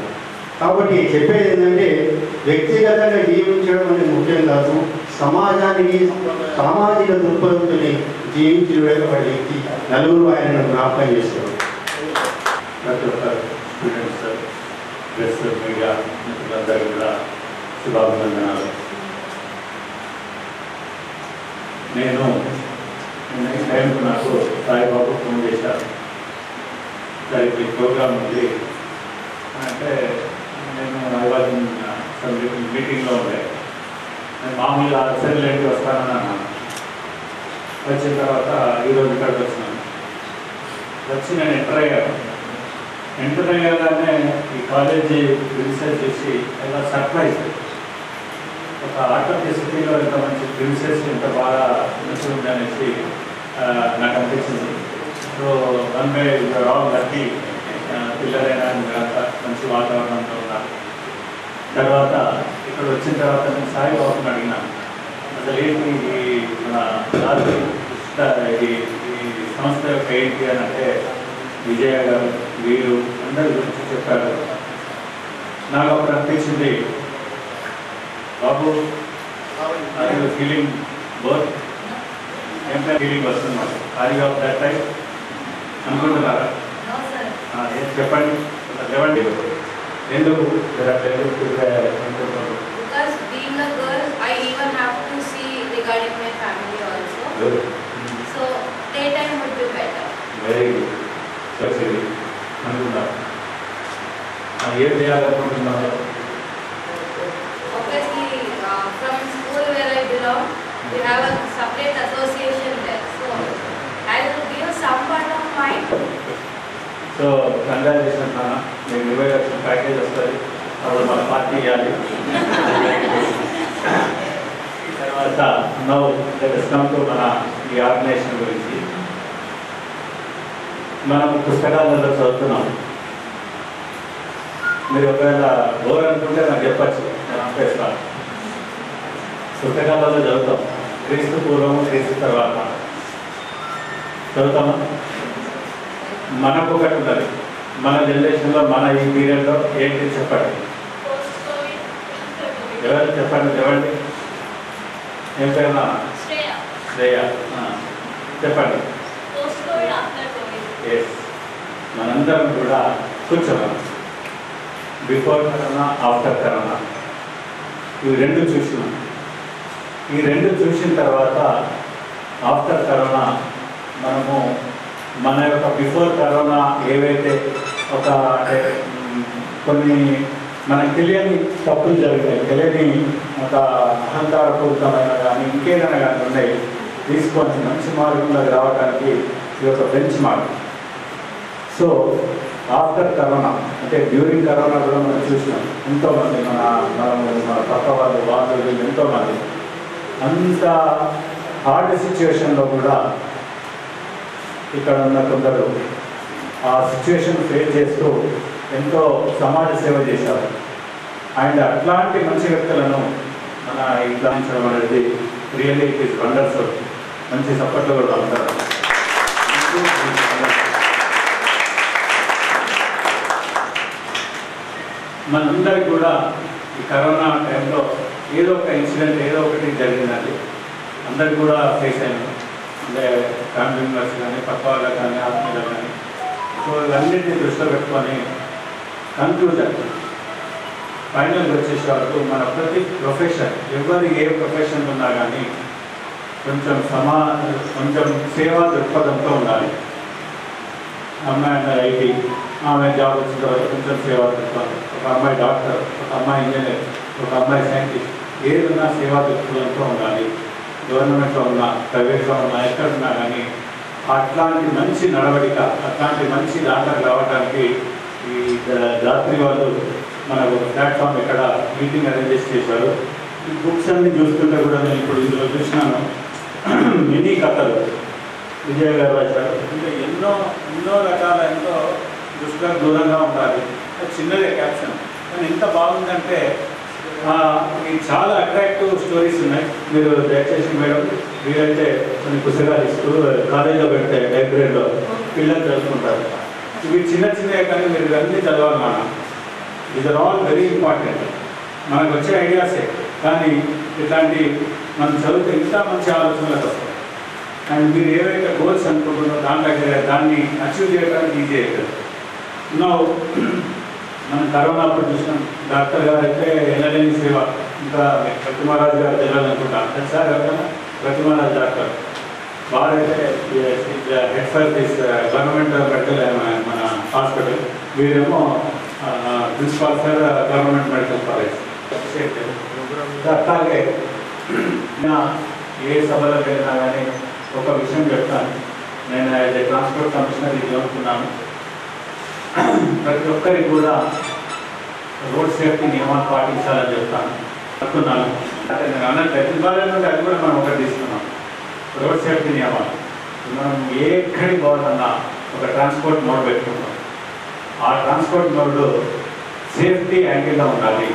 కాబట్టి చెప్పేది ఏంటంటే వ్యక్తిగతంగా జీవించడం అనేది ముఖ్యం కాదు, సమాజానికి సామాజిక దృక్పథంతో జీవించి వాడి వ్యక్తి నలుగురు ఆయనను జ్ఞాపకం చేస్తారు. ప్రతి ఒక్క స్టూడెంట్స్ ప్రెస్ మీడియా మిత్రులందరూ కూడా శుభాభినందనాలు. నేను నెక్స్ట్ టైంకు నాకు సాయిబాబు ఫోన్ చేశారు, సరే ఈ ప్రోగ్రామ్ ఉంది అంటే నేను మీటింగ్లో ఉండే, నేను మామూలుగా అసెంబ్లీకి వస్తానని అన్నాను. వచ్చిన తర్వాత ఈరోజు ఇక్కడికి వచ్చినాను. వచ్చి నేను ఎంటర్ అయ్యాగానే ఈ కాలేజీ రీసెర్చ్ చేసి ఎలా సర్ప్రైజ్, ఒక ఆర్ట్ సిటీలో ఎంత మంచి రీసెర్చ్ ఎంత బాగా మంచిగా అనేసి నాకు అనిపించింది. So one way all lucky, పిల్లలైనా మీరంతా మంచి వాతావరణంలో ఉన్నారు. తర్వాత ఇక్కడ వచ్చిన తర్వాత నేను సాయిబాబుని అడిగినాను, అసలు ఏంటి మన ఈ సంస్థ యొక్క ఏంటి అని అంటే విజయ గారు వీరు అందరి గురించి చెప్పారు. నాకు అప్పుడు అనిపించింది, బాబు అది ఫీలింగ్ బోత్ ఎంప్లాయ్ ఫీలింగ్ వస్తుంది మాకు. అది ఆఫ్ దట్ టైం అనుకుంటున్నారా? చెప్పండి చెప్పండి ఎందుకు? Because being a girl, I even have to see regarding my family also. Good. So daytime would be better. Very good. Succeed. అనుకుంటా ఏం చేయాలనుకుంటున్నాను? Obviously, from school where I belong, we have a separate association there. So I will give some part of mine. So congratulation నాన్న, మీకు 20 లక్షల package వస్తుంది, అప్పుడు మన party ఇవ్వాలి. తర్వాత నవ్వు మన ఈ ఆర్గనైజేషన్ గురించి మనం పుస్తకాలలో చదువుతున్నాం. మీరు ఒకవేళ బోర్ అనుకుంటే నాకు చెప్పచ్చు, నేను ఆపేస్తాను. పుస్తకాలలో చదువుతాం, క్రీస్తు పూర్వము క్రీస్తు తర్వాత చదువుతామా? మనకు ఒకటి ఉన్నది, మన జనరేషన్లో మన ఈ పీరియడ్లో ఏంటి చెప్పండి, ఎవరు చెప్పండి, ఎవరి ఏం పేరునా? శ్రేయ. చెప్పండి. ఎస్, మనందరం కూడా కూర్చోవాలి. బిఫోర్ కరోనా, ఆఫ్టర్ కరోనా, ఇవి రెండు చూసినాం. ఈ రెండు చూసిన తర్వాత ఆఫ్టర్ కరోనా మనము మన యొక్క బిఫోర్ కరోనా ఏవైతే ఒక కొన్ని మనకు తెలియని తప్పులు జరిగాయి, తెలియని ఒక అహంకారపూరితమైన కానీ ఇంకేదైనా కానీ ఉన్నాయి, తీసుకొని మంచి మార్గంలోకి రావడానికి ఇది ఒక bench mark. So after corona అంటే డ్యూరింగ్ కరోనా కూడా మనం చూసినాం, ఎంతోమంది మన పక్క వాళ్ళు ఎంతోమంది అంత హార్డ్ సిచ్యువేషన్లో కూడా ఇక్కడ ఉన్న కొందరు ఆ సిచ్యువేషన్ ఫేస్ చేస్తూ ఎంతో సమాజ సేవ చేశారు. అండ్ అట్లాంటి మంచి వ్యక్తులను మన ఇట్లా అనేది రియల్లీ ఇట్ ఈస్ వండర్ఫుల్. మంచి సపోర్ట్లు కూడా ఉంటారు. మనందరికీ కూడా ఈ కరోనా టైంలో ఏదో ఒక ఇన్సిడెంట్ ఏదో ఒకటి జరిగిందండి. అందరికి కూడా ఫేస్ అయినాం, అంటే ఫ్యామిలీ మెంబర్స్ కానీ పక్క వాళ్ళకి కానీ ఆత్మీయులకు కానీ. సో ఇవన్నిటిని దృష్టిలో పెట్టుకొని కన్క్లూజన్ ఫైనల్గా వచ్చేసే వరకు మన ప్రతి ప్రొఫెషన్, ఎవరు ఏ ప్రొఫెషన్ ఉన్నా కానీ కొంచెం సేవా దృక్పథంతో ఉండాలి. అమ్మాయి అన్న ఐటీ, ఆమె జాబ్ వచ్చిన తర్వాత కొంచెం సేవా దృక్పథం, ఒక అమ్మాయి డాక్టర్, ఒక అమ్మాయి ఇంజనీర్, ఒక అమ్మాయి సైంటిస్ట్, ఏదన్నా సేవా దృక్పథంతో ఉండాలి. గవర్నమెంట్లో ఉన్నా, ప్రైవేట్లో ఉన్నా, ఎక్కడున్నా కానీ అట్లాంటి మంచి నడవడిక, అట్లాంటి మంచి దాంట్లోకి రావడానికి ఈ రాత్రి వాళ్ళు మనకు ఒక ప్లాట్ఫామ్ ఇక్కడ మీటింగ్ అరేంజ్ చేశారు. ఈ బుక్స్ అన్ని చూస్తుంటే కూడా నేను ఇప్పుడు ఇందులో చూసినాను, మినీ కథలు విజయ్ గారు రాశారు. అంటే ఎన్నో రకాల ఎంతో దృష్టికి దూరంగా ఉండాలి. చిన్నదే క్యాప్షన్, కానీ ఎంత బాగుందంటే ఇది చాలా అట్రాక్టివ్ స్టోరీస్ ఉన్నాయి. మీరు దయచేసి మేడం వీరైతే కొన్ని పుస్తకాలు ఇస్తూ కాలేజీలో పెడితే లైబ్రరీలో పిల్లలు చదువుకుంటారు. ఇవి చిన్నవే కానీ మీరు ఇవన్నీ చదవాలి. These are all very important. మనకు వచ్చే ఐడియాసే, కానీ ఇట్లాంటి మనం చదివితే ఇంకా మంచి ఆలోచనలకు వస్తాయి. అండ్ మీరు ఏవైతే గోల్స్ అనుకుంటున్నారో దాన్ని అచీవ్ చేయడానికి ఈజీ అవుతుంది. మనం కరోనా అప్పుడు చూసినాం, డాక్టర్ గారు అయితే ఎనలేని సేవ. ఇంకా ప్రతిమారాజు గారు తెలియాలనుకుంటా సార్ ఎవరైనా ప్రతిమారాజు డాక్టర్ వారైతే head for this government medical మన హాస్పిటల్, వీరేమో principal for government medical college. అట్లాగే ఏ సభలకు వెళ్ళినా కానీ ఒక విషయం చెప్తాను. నేను యాజ్ ఏ ట్రాన్స్పోర్ట్ కమిషనర్ ఇది అనుకున్నాను, ప్రతి ఒక్కరికి కూడా రోడ్ సేఫ్టీ నియమాలు పాటించాలని చెప్తున్నాను. అంటే నేను అన్నట్టు ప్రతిపాదన అది కూడా మనం ఒకటి తీసుకున్నాం. రోడ్ సేఫ్టీ నియమాలు మనం ఎక్కడికి పోవాలన్నా ఒక ట్రాన్స్పోర్ట్ మోడ్ పెట్టుకుంటాం. ఆ ట్రాన్స్పోర్ట్ మోడ్ సేఫ్టీ యాంగిల్లో ఉండాలి.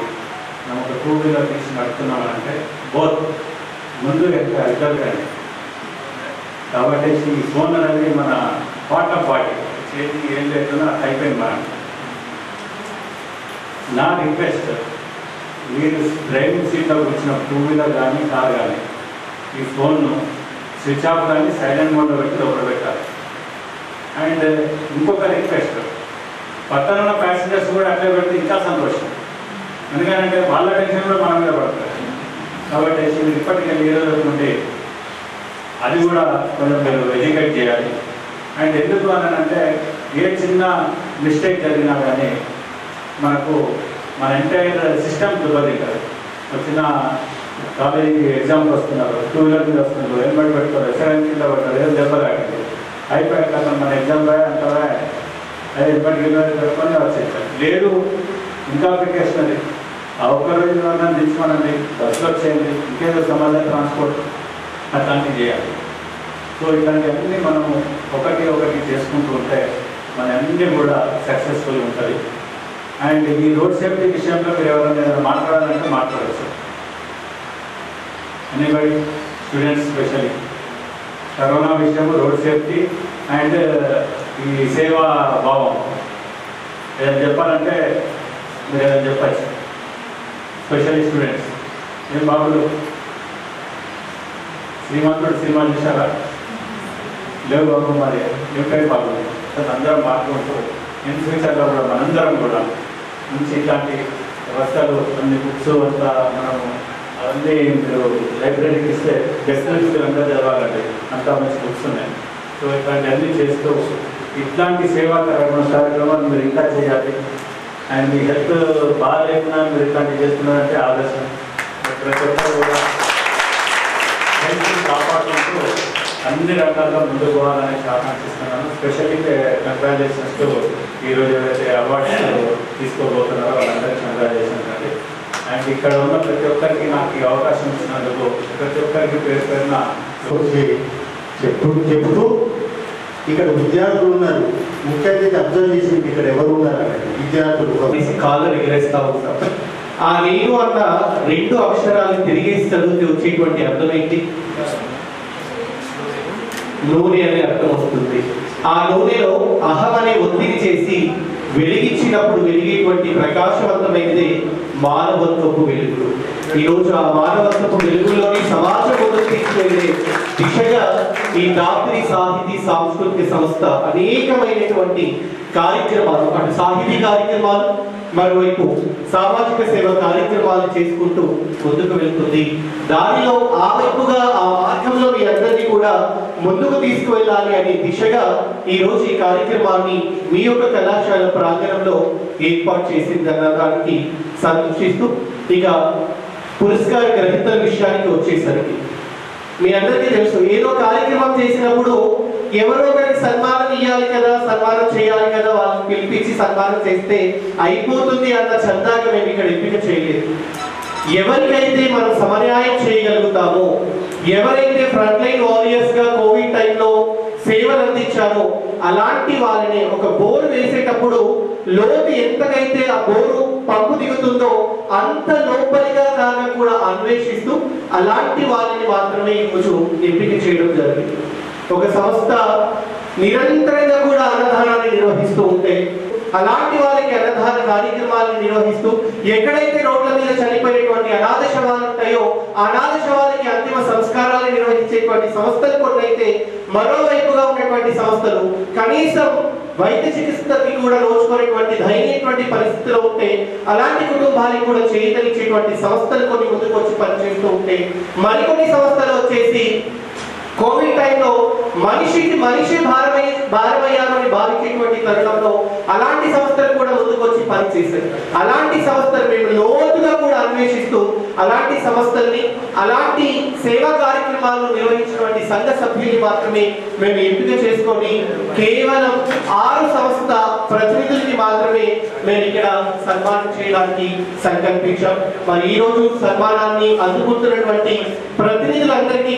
మనం ఒక 2 వీలర్ తీసి నడుపుతున్నామంటే బోత్ ముందు ఇద్దరు కానీ. కాబట్టి ఈ ఫోన్ అనేది మన పార్ట్ ఆఫ్ బాడీ, చేతి ఏం లేకుండా అయిపోయింది. మనం నా రిక్వెస్ట్, మీరు డ్రైవింగ్ సీట్లో వచ్చిన 2 వీలర్ కానీ కార్ కానీ ఈ ఫోన్ను స్విచ్ ఆఫ్ కానీ సైలెంట్ మోడ్లో పెట్టి లోపల పెట్టాలి. అండ్ ఇంకొక రిక్వెస్ట్, పక్కన ఉన్న ప్యాసింజర్స్ కూడా అట్లే పెడితే ఇంకా సంతోషం. ఎందుకంటే వాళ్ళ టెన్షన్ కూడా మన మీద పడుతుంది. కాబట్టి మీరు ఇప్పటికీ ఏ రోజు ఉంటే అది కూడా కొంచెం మీరు ఎడ్యుకేట్ చేయాలి. అండ్ ఎందుకు అని అంటే ఏ చిన్న మిస్టేక్ జరిగినా కానీ మనకు మన ఎంటైర్ సిస్టమ్ దెబ్బతింటారు. వచ్చిన కాలేజీకి ఎగ్జామ్కి వస్తున్నారు, 2 వీలర్ మీద వస్తున్నారు, హెల్మెట్ పెట్టుకోరు, ఎస్ఐఎం కింద పడతారు, ఏదో దెబ్బలాంటి అయిపోయాక మన ఎగ్జామ్ రాయా అంటారా అది హెల్మెట్ కింద పెట్టుకొని వచ్చేసారు. లేదు ఇంకా అప్లికేషన్ అది ఆ ఒక్కరోజు తీసుకోనండి, బస్సులో వచ్చేయండి, ఇంకేదో సమాజం ట్రాన్స్పోర్ట్ అట్లాంటివి చేయాలి. సో ఇట్లాంటివన్నీ మనము ఒకటి చేసుకుంటూ ఉంటే మన అన్నీ కూడా సక్సెస్ఫుల్ ఉంటుంది. అండ్ ఈ రోడ్ సేఫ్టీ విషయంలో మీరు ఎవరైనా ఏదైనా మాట్లాడాలంటే మాట్లాడచ్చు. ఎనీబడి, స్టూడెంట్స్ స్పెషల్లీ కరోనా విషయము, రోడ్ సేఫ్టీ అండ్ ఈ సేవా భావం ఏదైనా చెప్పాలంటే మీరు ఏదైనా చెప్పచ్చు. స్పెషల్లీ స్టూడెంట్స్ ఏం బాబులు శ్రీమంతుడు సినిమా చూసారా? లేవు బాబు, మరి ఏం బాబు అందరం మాట్లాడుతూ ఇన్ ఫ్యూచర్లో కూడా మనందరం కూడా నుంచి ఇట్లాంటి వస్త్రాలు అన్ని బుక్స్ అంతా మనము అవన్నీ మీరు లైబ్రరీకి ఇస్తే డెఫినెట్లీ అంతా చదవాలండి, అంతా మంచి బుక్స్ ఉన్నాయి. సో ఇట్లాంటి అన్నీ చేస్తూ ఇట్లాంటి సేవా కార్యక్రమాలు మీరు ఇంకా చేయాలి. అండ్ మీ హెల్త్ బాగా లేకుండా మీరు ఇట్లాంటివి చేస్తున్నారంటే ఆదర్శం. ప్రతి ఒక్కరు కూడా హెల్త్ కాపాడుకుంటూ అన్ని రకాలుగా ముందుకు పోవాలని ఆకాంక్షిస్తున్నాను. స్పెషల్లీ కంగ్రాచులేషన్స్ ఈరోజు ఎవరైతే అవార్డ్స్ తీసుకోబోతున్నారో వాళ్ళందరికీ కంగ్రాచులేషన్స్ అండి. అండ్ ఇక్కడ ఉన్న ప్రతి ఒక్కరికి నాకు ఈ అవకాశం ఇచ్చినందుకు ప్రతి ఒక్కరికి పేరు పేరున చెప్తూ ఇక్కడ విద్యార్థులు ఉన్నారు, ముఖ్యంగా అబ్జర్వ్ చేసి ఇక్కడ ఎవరు ఉన్నారు విద్యార్థులు కాళ్ళు ఎగరేస్తా ఉంటాం. ఆ నేను అన్న 2 అక్షరాలు తిరిగేసి చదివితే వచ్చేటువంటి అర్థం ఏంటి? నూనె అనే అర్థం వస్తుంది. ఆ నూనెలో అహం అనే ఒత్తిడి చేసి వెలిగించినప్పుడు వెలిగేటువంటి ప్రకాశవంతమైనదే మానవత్వపు వెలుగులు. ఈరోజు ఆ మానవత్వపు వెలుగులోని సమాజం ముందుకు తీసుకెళ్లే దిశగా ఈ దాత్రి సాహితీ సాంస్కృతిక సంస్థ అనేకమైనటువంటి కార్యక్రమాలు, అటు సాహితీ కార్యక్రమాలు, మరోవైపు సామాజిక సేవ కార్యక్రమాలు చేసుకుంటూ ముందుకు వెళ్తుంది. దానిలో ఆ వైపుగా ఆ మార్గంలో మీ అందరినీ కూడా ముందుకు తీసుకువెళ్ళాలి అనే దిశగా ఈ రోజు ఈ కార్యక్రమాన్ని మీ యొక్క కళాశాల ప్రాంగణంలో ఏర్పాటు చేసిందనడానికి సంతోషిస్తూ, ఇక పురస్కార గ్రహీతల విషయానికి వచ్చేసరికి మీ అందరికీ తెలుసు, ఏదో కార్యక్రమం చేసినప్పుడు ఎవరో ఒకరికి సన్మానం ఇవ్వాలి కదా, సన్మానం చేయాలి కదా, వాళ్ళని పిలిపించి సన్మానం చేస్తే అయిపోతుంది అన్న చందాగా మేము ఇక్కడ ఎంపిక చేయలేదు. ఎవరికైతే మనం సమన్యాయం చేయగలుగుతామో, ఎవరైతే ఫ్రంట్ లైన్ వారియర్స్ గా కోవిడ్ టైంలో సేవలు అందించారో అలాంటి వాళ్ళని ఒక బోరు వేసేటప్పుడు లోతు ఎంతకైతే ఆ బోరు పంపు దిగుతుందో అంత లోపలిగా దాకా కూడా అన్వేషిస్తూ అలాంటి వాళ్ళని మాత్రమే ఈరోజు ఎంపిక చేయడం జరిగింది. ఒక సంస్థ నిరంతరంగా కూడా అన్నదానాన్ని నిర్వహిస్తూ ఉంటే అలాంటి వాళ్ళకి అన్నదాన కార్యక్రమాలను నిర్వహిస్తూ ఎక్కడైతే రోడ్ల మీద చనిపోయేటువంటి అనాథ శవాలు ఉంటాయో అనాథ శవాలకి అంతిమ సంస్కారాలు నిర్వహించేటువంటి సంస్థలు కొన్నైతే, మరోవైపుగా ఉన్నటువంటి సంస్థలు కనీసం వైద్య చికిత్సకి కూడా నోచుకునేటువంటి దయనీయటువంటి పరిస్థితిలో ఉంటే అలాంటి కుటుంబాలకు కూడా చేయగలిగేటువంటి సంస్థలు కొన్ని ముందుకు వచ్చి పనిచేస్తూ ఉంటే, మరికొన్ని సంస్థలు వచ్చేసి కోవిడ్ టైంలో మనిషి భారమయ్యాలని భావించేటువంటి తరుణంలో అలాంటి సంస్థలు కూడా ముందుకు వచ్చి పనిచేశారు. అలాంటి సంస్థలు మేము లోతుగా కూడా అన్వేషిస్తూ అలాంటి సంస్థల్ని, అలాంటి సేవా కార్యక్రమాలను నిర్వహించినటువంటి సంఘ సభ్యుల్ని మాత్రమే మేము ఎంపిక చేసుకొని కేవలం 6 సంస్థ ప్రతినిధులకి మాత్రమే మేము ఇక్కడ సన్మానం చేయడానికి సంకల్పించాం. మరి ఈ రోజు సన్మానాన్ని అందుకుంటున్నటువంటి ప్రతినిధులందరికీ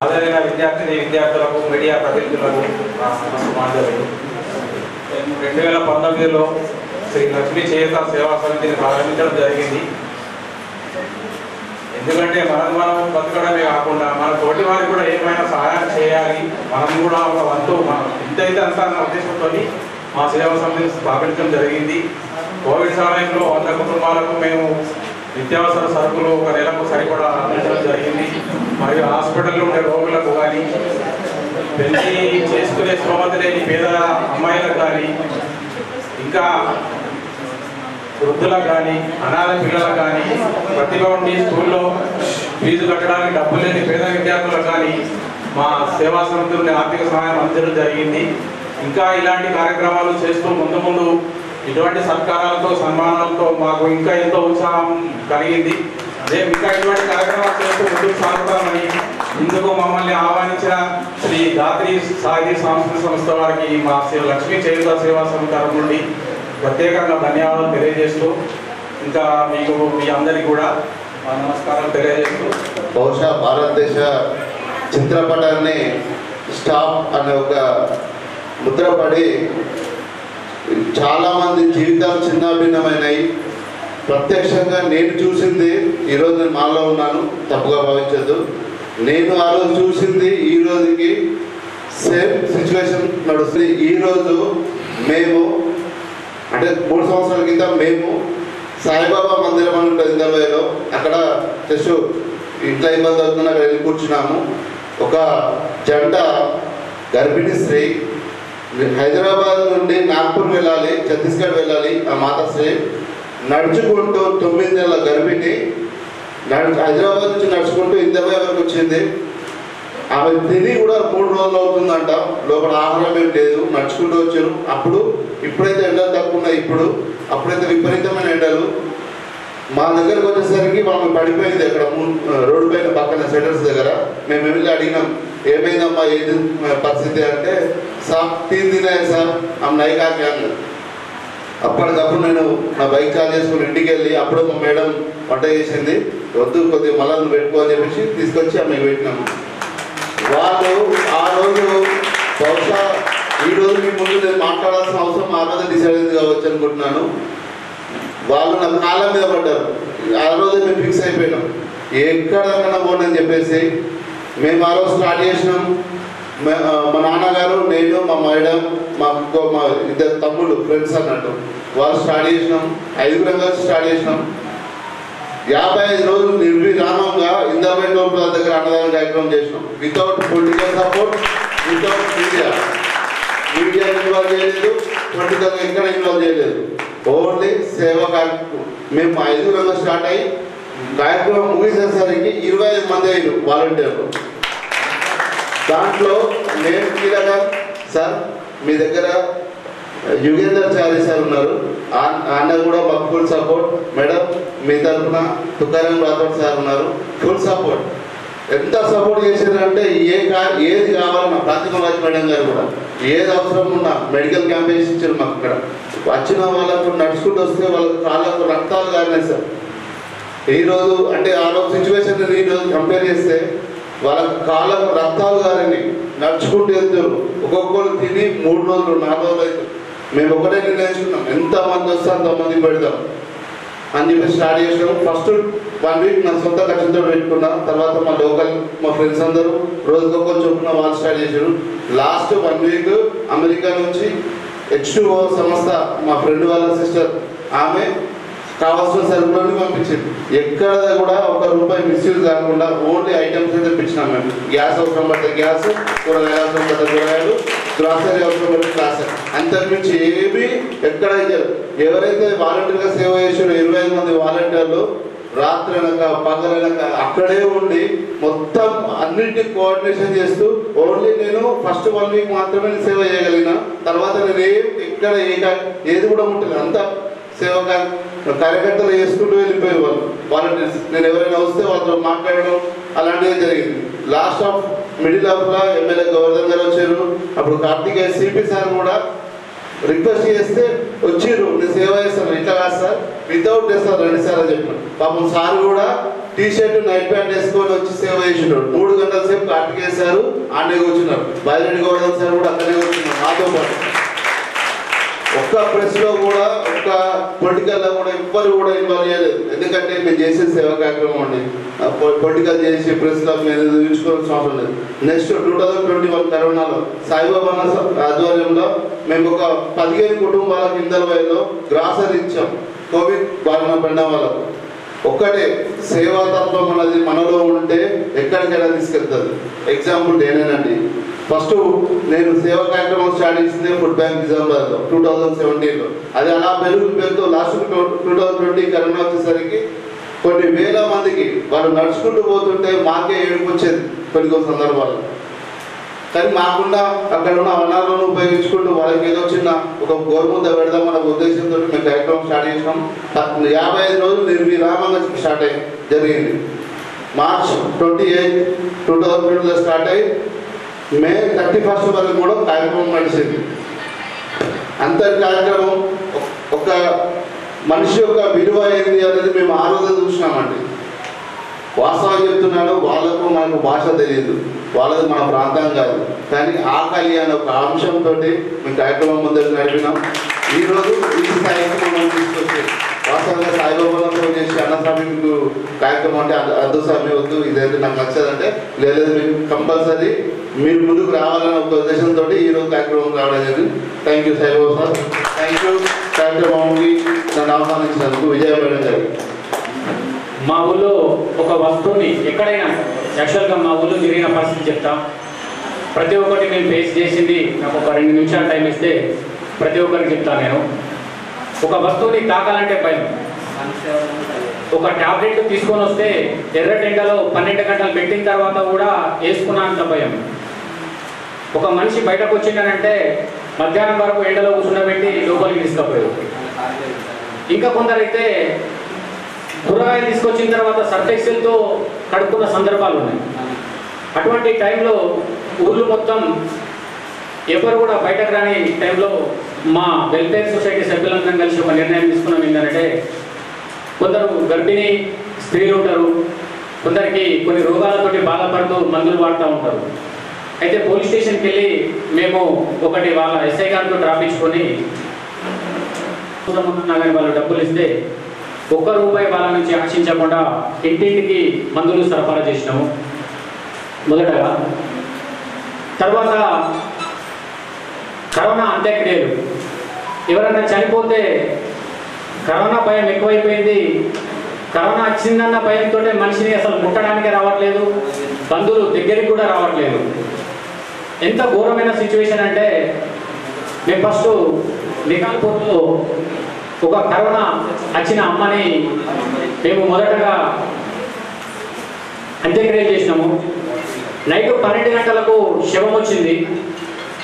ఆదరైన విద్యార్థులకు మీడియా ప్రతినిధులకు మాండవులు 2019లో శ్రీ లక్ష్మీ చేయుత సేవా సమితిని ప్రారంభించడం జరిగింది. ఎందుకంటే మనం బతకడమే కాకుండా మన తోటి వారికి కూడా ఏమైనా సహాయం చేయాలి, మనం కూడా ఒక వంతు ఇంతైతే అంతా అన్న ఉద్దేశంతో మా సేవా సమితిని స్థాపించడం జరిగింది. కోవిడ్ సమయంలో 100 కుటుంబాలకు మేము నిత్యావసర సరుకులు ఒక నెలకు సరిపడా అందించడం జరిగింది. మరియు హాస్పిటల్లో ఉండే రోగులకు కానీ, పెళ్లి చేసుకునే స్తోమత లేని పేద అమ్మాయిలకు కానీ, ఇంకా వృద్ధులకు కానీ, అనాథ పిల్లలకు కానీ, ప్రతిభ ఉండి స్కూల్లో ఫీజు కట్టడానికి డబ్బు లేని పేద విద్యార్థులకు కానీ మా సేవా సమితి నుండి ఆర్థిక సహాయం అందించడం జరిగింది. ఇంకా ఇలాంటి కార్యక్రమాలు చేస్తూ ముందు ఇటువంటి సత్కారాలతో సన్మానాలతో మాకు ఇంకా ఎంతో ఉత్సాహం కలిగింది. అదే ఇంకా ఇటువంటి కార్యక్రమాలు చేస్తూ ముందుకు సాగుతామని ఇందుకు మమ్మల్ని ఆహ్వానించిన శ్రీ గాత్రి సాహితీ సాంస్కృతిక సంస్థ వారికి మా లక్ష్మీ చేయుత సేవా సమితి తరఫు నుండి ప్రత్యేకంగా ధన్యవాదాలు తెలియజేస్తూ ఇంకా మీకు మీ అందరికీ కూడా నమస్కారాలు తెలియజేస్తూ బహుశా భారతదేశ చిత్రపటాన్ని స్టాప్ అనే ఒక ముద్రపడి చాలామంది జీవితాలు చిన్నాభిన్నమైనవి. ప్రత్యక్షంగా నేను చూసింది ఈరోజు నేను మాలో ఉన్నాను, తప్పుగా భావించద్దు. నేను ఆ రోజు చూసింది ఈ రోజుకి సేమ్ సిచ్యువేషన్ నడుస్తుంది. ఈరోజు మేము అంటే 3 సంవత్సరాల క్రితం మేము సాయిబాబా మందిరం అని ఉంటుంది ఇందర్వేలో, అక్కడ జస్ట్ ఇంట్లో ఇబ్బంది అవుతుంది, అక్కడ వెళ్ళి కూర్చున్నాము. ఒక జంట గర్భిణీ స్త్రీ హైదరాబాద్ నుండి నాగ్పూర్ వెళ్ళాలి, ఛత్తీస్గఢ్ వెళ్ళాలి. ఆ మాతాశ్రీ నడుచుకుంటూ 9 నెలల గర్భిణి హైదరాబాద్ నుంచి నడుచుకుంటూ ఇందర్వే వరకు వచ్చింది. ఆమె తిని కూడా 3 రోజులు అవుతుందంట, లోపల ఆహారం ఏం లేదు, నడుచుకుంటూ వచ్చారు. ఇప్పుడైతే ఎండలు తక్కువ ఉన్నాయి, అప్పుడైతే విపరీతమైన ఎండలు. మా దగ్గరకు వచ్చేసరికి ఆమె పడిపోయింది అక్కడ రోడ్డు పైన పక్కన సెటర్స్ దగ్గర. మేము వెళ్ళి అడిగినాం, ఏమైందమ్మా ఏది పరిస్థితి అంటే, సార్ 3 दिन है సార్ ఆమె నైకాకి అన్నారు. అప్పటికప్పుడు నేను నా బైక్ చార్జ్ చేసుకుని ఇంటికి వెళ్ళి అప్పుడు మా మేడం వంట చేసింది, వద్దు కొద్దిగా మళ్ళీ పెట్టుకో అని చెప్పేసి తీసుకొచ్చి ఆమె పెట్టినాము. వాళ్ళు ఆ రోజు బహుశా ఈ రోజు మీ ముందు నేను మాట్లాడాల్సిన అవసరం ఆ రోజు డిసైడ్ అయింది కావచ్చు అనుకుంటున్నాను. వాళ్ళు నా కాళ్ళ మీద పడ్డారు. ఆ రోజు మేము ఫిక్స్ అయిపోయినాం, ఎక్కడన్నా పోనని చెప్పేసి. మేము ఆ రోజు స్టార్ట్ చేసినాం. మా నాన్నగారు, నేను, మా మేడం, మా 2 తమ్ముళ్ళు ఫ్రెండ్స్ అన్నట్టు వాళ్ళు స్టార్ట్ చేసినాం. 5 కలిసి స్టార్ట్ చేసినాం. 55 రోజులు నిర్విరామంగా ఇందర్వే టోల్ దగ్గర అన్నదాన కార్యక్రమం చేసినాం. Without political support, without media involve చేయలేదు, పొలిటికల్గా ఎక్కడ ఇన్వాల్వ్ చేయలేదు. ఓన్లీ సేవా కార్యక్రమం. మేము 5 స్టార్ట్ అయ్యి కార్యక్రమం ముగిసేసరికి 25 మంది అయ్యారు వాలంటీర్లు. దాంట్లో నేను కీలక సార్, మీ దగ్గర యుగేందర్ చారి సార్ ఉన్నారు, ఆయన కూడా మాకు ఫుల్ సపోర్ట్. మేడం మీ తరఫున తుకారాం రాథోడ్ సార్ ఉన్నారు, ఫుల్ సపోర్ట్. ఎంత సపోర్ట్ చేశారంటే ఏది కావాలన్నా ప్రాతిమ రాజ్ మేడం గారు కూడా ఏది అవసరం ఉన్నా మెడికల్ క్యాంప్ వేసి ఇచ్చారు మాకు. ఇక్కడ వచ్చిన వాళ్ళకు నడుచుకుంటూ వస్తే వాళ్ళకి కాళ్ళకు రక్తాలు కారినాయి సార్. ఈరోజు అంటే ఆ రోజు సిచ్యువేషన్ ఈరోజు కంపేర్ చేస్తే వాళ్ళకి కాళ్ళకు రక్తాలు గారిని నడుచుకుంటూ వెళ్తారు. ఒక్కొక్కరు తిని 3 రోజులు 4 రోజులు అవుతుంది. మేము ఒకటే నిర్ణయించుకున్నాం, ఎంతమంది వస్తే అంతమంది పెడతాం అని చెప్పి స్టార్ట్ చేసినాము. ఫస్ట్ 1 వీక్ నా సొంత ఖర్చుతో పెట్టుకున్నా. తర్వాత మా లోకల్ మా ఫ్రెండ్స్ అందరూ రోజుకొక చొప్పున వాళ్ళు స్టార్ట్ చేశారు. లాస్ట్ 1 వీక్ అమెరికా నుంచి H2O సంస్థ మా ఫ్రెండ్ వాళ్ళ సిస్టర్ ఆమె కావాల్సిన సరుకులన్నీ పంపించింది. ఎక్కడ కూడా ₹1 మిస్యూజ్ కాకుండా ఓన్లీ ఐటమ్స్ తెప్పించినాం మేము. గ్యాస్ అవసరం పడితే గ్యాస్, కూరగాయలు అవసరం పడితే కూరగాయలు, గ్రాసరీ అవసరం పడితే గ్రాసరీ, అంతకుమించి ఏమీ ఎక్కడ ఎవరైతే వాలంటీర్గా సేవ చేసారో 25 మంది వాలంటీర్లు రాత్రి అనక పగలనక అక్కడే ఉండి మొత్తం అన్నింటినీ కోఆర్డినేషన్ చేస్తూ ఓన్లీ నేను ఫస్ట్ 1 వీక్ మాత్రమే సేవ చేయగలిగిన. తర్వాత నేను ఎక్కడ ఏది కూడా ఉంటుంది అంతా సేవ కార్యకర్తలు చేసుకుంటూ వెళ్ళిపోయే వాళ్ళు వాలంటీర్స్. నేను ఎవరైనా వస్తే వాళ్ళతో మాట్లాడడం అలాంటివి జరిగింది. లాస్ట్ ఆఫ్ మిడిల్ ఆఫ్లో ఎమ్మెల్యే గవర్నర్ గారు వచ్చారు. అప్పుడు కార్తికేయ సిపి సార్ కూడా రిక్వెస్ట్ చేస్తే వచ్చిర్రు, నేను సేవ చేస్తాను. ఇట్లా కాదు సార్, వితౌట్ చేస్తారు 2 సార్లు చెప్పిన. పాపం సార్ కూడా టీ షర్ట్ నైట్ ప్యాంట్ వేసుకొని వచ్చి సేవ చేసినాడు. 3 గంటల సేపు అటుకేశారు, ఆడే కూర్చున్నారు. బయలుదేరి గౌరవం సార్ కూడా అక్కడే కూర్చున్నారు మాతో పాటు. ఒక్క ప్రెస్ లో కూడా ఒక్క పొలిటికల్ లో కూడా ఎవ్వరు కూడా ఇన్వాల్వ్ చేయలేదు. ఎందుకంటే మేము చేసే సేవా కార్యక్రమం అండి. పొలిటికల్ చేసి ప్రెస్ లో మేము చూసుకోవాల్సిన అవసరం లేదు. నెక్స్ట్ 2021 కరోనాలో సాయిబాబా ఆధ్వర్యంలో మేము ఒక 15 కుటుంబాలకు ఇందల వయలో గ్రాసరీ ఇచ్చాం. కోవిడ్ బారిన పడిన వాళ్ళకు ఒక్కటే సేవాతత్వం అన్నది మనలో ఉంటే ఎక్కడికైనా తీసుకెళ్తుంది. ఎగ్జాంపుల్ నేనేనండి. ఫస్ట్ నేను సేవా కార్యక్రమం స్టార్ట్ చేసింది ఫుడ్ బ్యాంక్ నిజామాబాద్లో 2017లో. అది అలా పెరుగుతూ లాస్ట్ 2020 కరోనా వచ్చేసరికి కొన్ని వేల మందికి వాళ్ళు నడుచుకుంటూ పోతుంటే మాకే ఏడుపు వచ్చేది కొన్ని సందర్భాలు. కానీ మాకుండా అక్కడ ఉన్న వనరులను ఉపయోగించుకుంటూ వాళ్ళకి ఏదో చిన్న ఒక గోరుముద్ద పెడదామన్న ఉద్దేశంతో మేము కార్యక్రమం స్టార్ట్ చేసినాం. 55 రోజులు నిర్విరామంగా స్టార్ట్ జరిగింది. మార్చ్ 28, 2020లో స్టార్ట్ అయ్యి మే 31 వరకు కూడా కార్యక్రమం నడిచింది. అంతటి కార్యక్రమం ఒక మనిషి యొక్క విలువ ఏంది అనేది మేము ఆ రోజు చూసినామండి. వాస్తవం చెప్తున్నాను, వాళ్ళకు మనకు భాష తెలియదు, వాళ్ళది మన ప్రాంతం కాదు. కానీ ఆకలి అనే ఒక అంశంతో మేము కార్యక్రమం ముందుకు నడిపినాం. ఈరోజు ఈ స్థాయికి మనం తీసుకొచ్చి వాస్తవంగా సాయిబాబాలో ఫోన్ చేసి అన్నస్వామి మీకు కార్యక్రమం అంటే అద్దు స్వామి వద్దు, ఇదైతే నాకు నచ్చదంటే లేదు మీకు కంపల్సరీ మీరు ముందుకు రావాలనే ఒక ఉద్దేశంతో ఈరోజు కార్యక్రమం రావడం జరిగింది. Thank you Saibaba sir, thank you కార్యక్రమానికి నన్ను ఆహ్వానించినందుకు. విజయ మేడం గారు. మా ఊళ్ళో ఒక వస్తువుని ఎక్కడైనా యాక్చువల్గా మా ఊళ్ళో జరిగిన పరిస్థితి చెప్తా. ప్రతి ఒక్కటి నేను ఫేస్ చేసింది నాకు ఒక 2 నిమిషాలు టైం ఇస్తే ప్రతి ఒక్కరికి చెప్తాను. నేను ఒక వస్తువుని తాకాలంటే భయం. ఒక ట్యాబ్లెట్ తీసుకొని వస్తే ఎర్రటెండలో 12 గంటలు పెట్టిన తర్వాత కూడా వేసుకున్నంత భయం. ఒక మనిషి బయటకు వచ్చిందనంటే మధ్యాహ్నం వరకు ఎండలో కూర్చుండబెట్టి లోపలికి తీసుకుపోయారు. ఇంకా కొందరైతే కూరగాయలు తీసుకొచ్చిన తర్వాత సర్ఫెక్సెల్తో కడుక్కున్న సందర్భాలు ఉన్నాయి. అటువంటి టైంలో ఊళ్ళు మొత్తం ఎవరు కూడా బయటకు రాని టైంలో మా వెల్ఫేర్ సొసైటీ సభ్యులందరం కలిసి ఒక నిర్ణయం తీసుకున్నాం. ఏంటంటే కొందరు గర్భిణీ స్త్రీలు ఉంటారు, కొందరికి కొన్ని రోగాలతోటి బాధపడుతూ మందులు వాడుతూ ఉంటారు. అయితే పోలీస్ స్టేషన్కి వెళ్ళి మేము ఒకటి వాళ్ళ ఎస్ఐ గారితో రాపించుకొని కానీ వాళ్ళు డబ్బులు ఇస్తే ₹1 వాళ్ళ నుంచి ఆశించకుండా ఇంటింటికి మందులు సరఫరా చేసినాము మొదటగా. తర్వాత కరోనా అంత్యక్రియలు, ఎవరైనా చనిపోతే కరోనా భయం ఎక్కువైపోయింది. కరోనా వచ్చిందన్న భయంతో మనిషిని అసలు ముట్టడానికి రావట్లేదు, బంధువులు దగ్గరికి కూడా రావట్లేదు. ఎంత ఘోరమైన సిచ్యువేషన్ అంటే మేము ఫస్ట్ నికాల్పూర్లో ఒక కరోనా వచ్చిన అమ్మని మేము మొదటగా అంత్యక్రియలు చేసినాము. నైట్ 12 గంటలకు శవం వచ్చింది.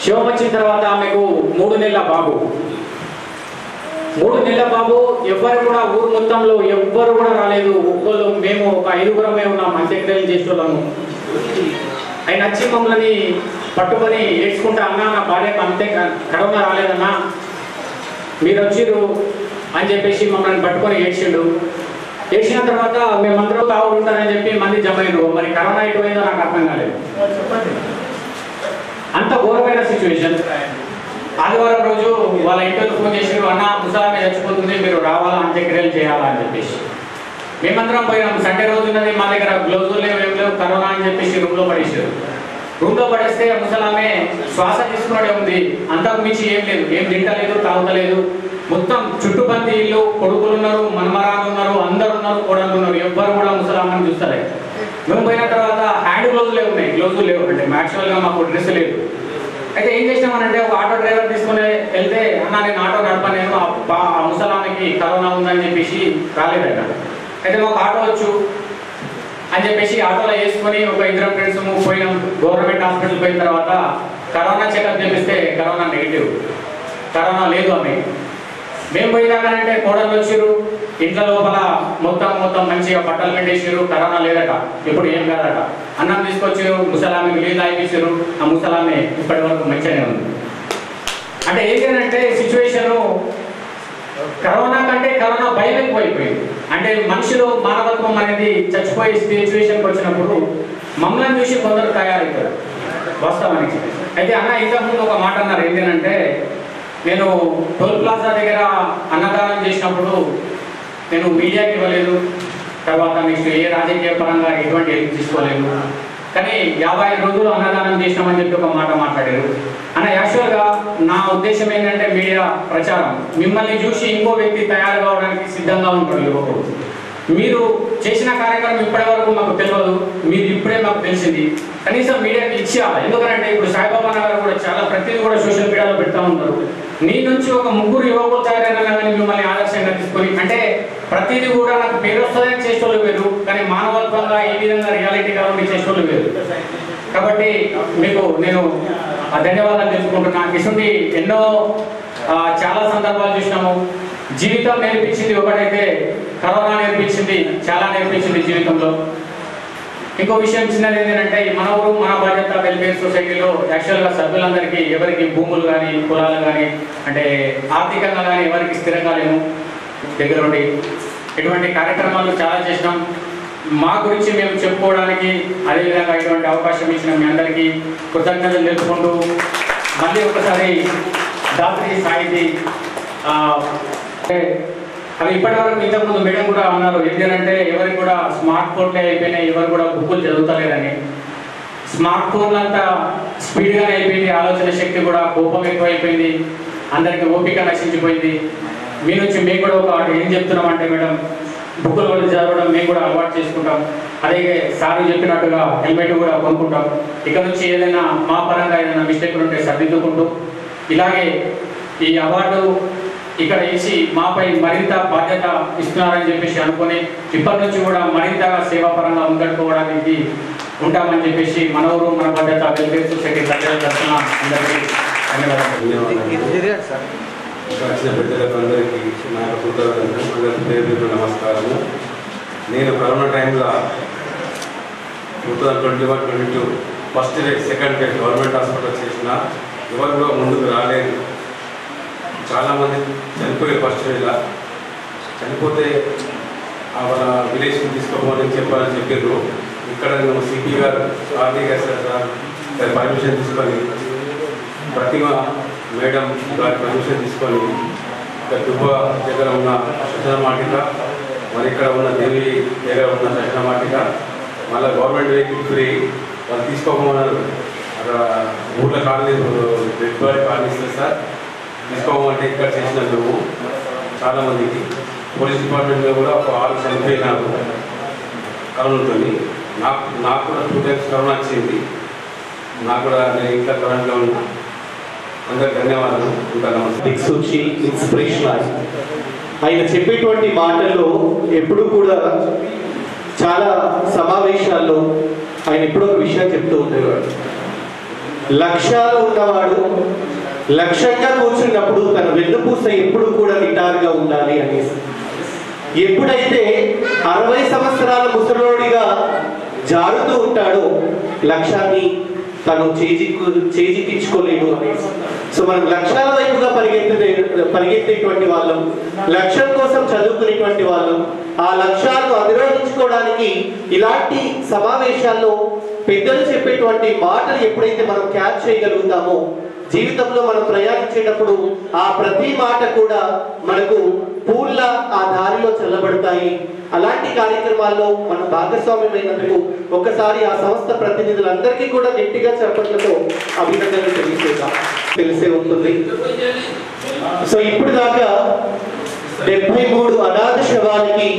శవం వచ్చిన తర్వాత ఆమెకు 3 నెలల బాబు. 3 నెలల బాబు. ఎవ్వరు కూడా ఊరు మొత్తంలో ఎవ్వరు కూడా రాలేదు. ఒక్కళ్ళు మేము ఒక 5గురమే ఉన్నాం అంత్యక్రియలు చేసేవాళ్ళము. ఆయన వచ్చి మమ్మల్ని పట్టుకొని ఏడ్చుకుంటా, అన్నా నా భార్యకు అంతే కరోనా రాలేదన్నా, మీరు వచ్చిర్రు అని చెప్పేసి మమ్మల్ని పట్టుకొని ఏడ్చిండు. ఏడ్చిన తర్వాత మేమందరూ తావుడు ఉంటారని చెప్పి మంది జమైరు. మరి కరోనా ఎటువైందో నాకు అర్థం కాలేదు. అంత ఘోరమైన సిచ్యువేషన్. ఆదివారం రోజు వాళ్ళ ఇంటికి ఫోన్ చేసి, అన్న ముసలామె చచ్చిపోతుంది, మీరు రావాలా అంత్యక్రియలు చేయాలా అని చెప్పేసి మేమందరం పోయినాం. సండే రోజు ఉన్నది, మా దగ్గర గ్లౌజులు లేవు, ఏం లేవు, కరోనా అని చెప్పేసి రూమ్లో పడేసారు. రూమ్లో పడేస్తే ముసలామె శ్వాస తీసుకున్నదే ఉంది, అంతకు మించి ఏం లేదు, ఏం తింటలేదు, తాగుతలేదు. మొత్తం చుట్టుపక్కల ఇల్లు, కొడుకులు ఉన్నారు, మనమరాలు ఉన్నారు, అందరు ఉన్నారు, కోడలు ఉన్నారు, ఎవ్వరు కూడా ముసలామని చూస్తలేదు. మేము పోయిన తర్వాత హ్యాండ్ గ్లౌజులే ఉన్నాయి, గ్లౌజులు లేవు. అంటే యాక్చువల్గా మాకు డ్రెస్ లేదు. అయితే ఏం చేసినామనంటే ఒక ఆటో డ్రైవర్ తీసుకుని వెళ్తే, అన్న నేను ఆటో నడపను, నేను ఆ ముసలామెకి కరోనా ఉందని చెప్పేసి రాలేదట. అయితే మాకు ఆటో వచ్చు అని చెప్పేసి ఆటోలో వేసుకొని ఒక 2 ఫ్రెండ్స్ పోయినాం. గవర్నమెంట్ హాస్పిటల్ పోయిన తర్వాత కరోనా చెకప్ చేపిస్తే కరోనా నెగిటివ్, కరోనా లేదు అని. మేము పోయినాకనంటే కోడలు వచ్చారు, ఇంట్లో లోపల మొత్తం మంచిగా బట్టలు పెట్టేసారు, కరోనా లేదట, ఇప్పుడు ఏం కాదట. అన్నం తీసుకొచ్చారు, ముసలామెకి నీళ్ళు తాగిపించారు. ఆ ముసలామె ఇప్పటి వరకు మంచిగానే ఉంది. అంటే ఏంటంటే సిచ్యువేషను కరోనా కంటే కరోనా భయం ఎక్కువైపోయింది. అంటే మనుషులు మానవత్వం అనేది చచ్చిపోయే సిచ్యువేషన్కి వచ్చినప్పుడు మమ్మల్ని చూసి కొందరు తయారవుతారు వాస్తవానికి. అయితే అన్న ఇంతకుముందు ఒక మాట అన్నారు, ఏంటంటే నేను టోల్ ప్లాజా దగ్గర అన్నదానం చేసినప్పుడు నేను మీడియాకి ఇవ్వలేదు, తర్వాత నెక్స్ట్ ఏ రాజకీయ పరంగా ఎటువంటి హెల్ప్ తీసుకోలేదు, కానీ 55 రోజులు అన్నదానం చేసినామని చెప్పి ఒక మాట మాట్లాడారు అన్న. యాక్చువల్గా నా ఉద్దేశం ఏంటంటే మీడియా ప్రచారం, మిమ్మల్ని చూసి ఇంకో వ్యక్తి తయారు కావడానికి సిద్ధంగా ఉంటారు యువకుడు. మీరు చేసిన కార్యక్రమం ఇప్పటి వరకు మాకు తెలియదు, మీరు ఇప్పుడే మాకు తెలిసింది, కనీసం మీడియాకి ఇచ్చేయాలి. ఎందుకంటే ఇప్పుడు సాయిబాబా గారు కూడా చాలా ప్రతిదీ కూడా సోషల్ మీడియాలో పెడతా ఉంటారు. నీ నుంచి ఒక 3 యువకులు తయారైనా కానీ మిమ్మల్ని ఆదర్శంగా తీసుకొని, అంటే ప్రతిదీ కూడా నాకు పేరు వస్తుందని చేసేవాళ్ళు వేరు, కానీ మానవత్వంగా ఈ విధంగా రియాలిటీ కాబట్టి చేసేవాళ్ళు వేరు. కాబట్టి మీకు నేను ధన్యవాదాలు తెలుసుకుంటున్నా. ఇటువంటి ఎన్నో చాలా సందర్భాలు చూసినాము. జీవితం నేర్పించింది ఒకటైతే కరోనా నేర్పించింది, చాలా నేర్పించింది జీవితంలో. ఇంకో విషయం చిన్నది ఏంటంటే మన ఊరు మన బాధ్యత వెల్ఫేర్ సొసైటీలో యాక్చువల్గా సభ్యులందరికీ ఎవరికి భూములు కానీ పొలాలు కానీ అంటే ఆర్థికంగా కానీ ఎవరికి స్థిరంగా లేము. దగ్గర ఉండి ఇటువంటి కార్యక్రమాలు చాలా చేసినాం. మా గురించి మేము చెప్పుకోవడానికి అదేవిధంగా ఇటువంటి అవకాశం ఇచ్చిన మీ అందరికీ కృతజ్ఞతలు తెలుపుకుంటూ మళ్ళీ ఒకసారి దాత్రి సాహితీ అవి ఇప్పటివరకు ఇంతకుముందు మేడం కూడా అన్నారు, ఏంటంటే ఎవరికి కూడా స్మార్ట్ ఫోన్లే అయిపోయినాయి, ఎవరు కూడా బుక్కులు చదువుతలేదని. స్మార్ట్ ఫోన్లు అంతా స్పీడ్గానే అయిపోయింది, ఆలోచన శక్తి కూడా కోపం ఎక్కువైపోయింది, అందరికీ ఓపిక నశించిపోయింది. మీ నుంచి మేము కూడా ఒక ఏం చెప్తున్నామంటే మేడం, బుక్కులు కూడా చదవడం మేము కూడా అలవాటు చేసుకుంటాం. అలాగే సార్ చెప్పినట్టుగా హెల్మెట్ కూడా కొనుక్కుంటాం. ఇక్కడ నుంచి ఏదైనా మా పరంగా ఏదైనా మిస్టేక్లు ఉంటే సర్దిద్దుకుంటూ, ఇలాగే ఈ అవార్డు ఇక్కడ ఇచ్చి మాపై మరింత బాధ్యత ఇస్తున్నారని చెప్పేసి అనుకుని ఇప్పటి నుంచి కూడా మరింతగా సేవాపరంగా ముందడుకోవడానికి ఉంటామని చెప్పేసి మన ఊరు మన బాధ్యత వెల్ఫేర్ సొసైటీ తరఫున అందరికీ ధన్యవాదాలు. వచ్చిన పెద్దలకు అందరికీ నా కృతజ్ఞతలు, నమస్కారము. నేను కరోనా టైంలో 2021-22 first day second day government hospital చేసిన ఎవరు కూడా ముందుకు రాలేదు. చాలామంది చనిపోయే ఫస్ట్ డేలా చనిపోతే వాళ్ళ విలేజ్కి తీసుకోమని చెప్పారు. ఇక్కడ నేను సిపి గారు ఆర్టీఎస్ సార్ పర్మిషన్ తీసుకొని, ప్రతిమ మేడం గారి పర్మిషన్ తీసుకొని ఇక్కడ దుబ్బ దగ్గర ఉన్న శ్మశానవాటిక, మరి ఇక్కడ ఉన్న దేవి దగ్గర ఉన్న శ్మశానవాటిక, మళ్ళీ గవర్నమెంట్ వెహికల్ ఫ్రీ వాళ్ళు తీసుకోమన్నారు. అక్కడ ఊళ్ళో కాలనీ డెడ్ బాడీ కాలనీ ఇస్తారు సార్, తీసుకోమంటే ఇక్కడ చేసినందుకు చాలామందికి. పోలీస్ డిపార్ట్మెంట్లో కూడా ఒక 6 చనిపోయినారు కరోనాతో. నాకు కూడా 2 times కరోనా వచ్చింది. నాకు కూడా నేను ఇంకా కరోనాలో ఉన్నా. అందరికి ధన్యవాదాలు. ఇంకా దిక్సూచి ఇన్స్పిరేషన్. ఆయన చెప్పేటువంటి మాటల్లో ఎప్పుడు కూడా చాలా సమావేశాల్లో ఆయన ఎప్పుడో ఒక విషయం చెప్తూ ఉండేవాడు. లక్ష్యాలు ఉన్నవాడు లక్ష్యంగా కూర్చున్నప్పుడు తన వెన్నుపూస ఎప్పుడు కూడా నిటారుగా ఉండాలి అనేసి. ఎప్పుడైతే 60 సంవత్సరాల ముసలోడిగా జారుతూ ఉంటాడో లక్ష్యాన్ని తను చేజిక్కించుకోలేడు అనేసి. సో మనం లక్ష్యాల వైపుగా పరిగెత్తేటువంటి వాళ్ళం, లక్ష్యం కోసం చదువుకునేటువంటి వాళ్ళం, ఆ లక్ష్యాలను అధిరోహించుకోవడానికి ఇలాంటి సమావేశాల్లో పెద్దలు చెప్పేటువంటి మాటలు ఎప్పుడైతే మనం క్యాచ్ చేయగలుగుతామో జీవితంలో మనం ప్రయాణించేటప్పుడు ఆ ప్రతి మాట కూడా మనకు పూల ఆ దారిలో చల్లబడతాయి. అలాంటి కార్యక్రమాల్లో మనం భాగస్వామ్యమైనందుకు ఒకసారి ఆ సంస్థ ప్రతినిధులందరికీ కూడా గట్టిగా చప్పట్లతో అభినందనలు తెలిసే ఉంటుంది. సో ఇప్పుడు దాకా 73 అనాథ శవాలకి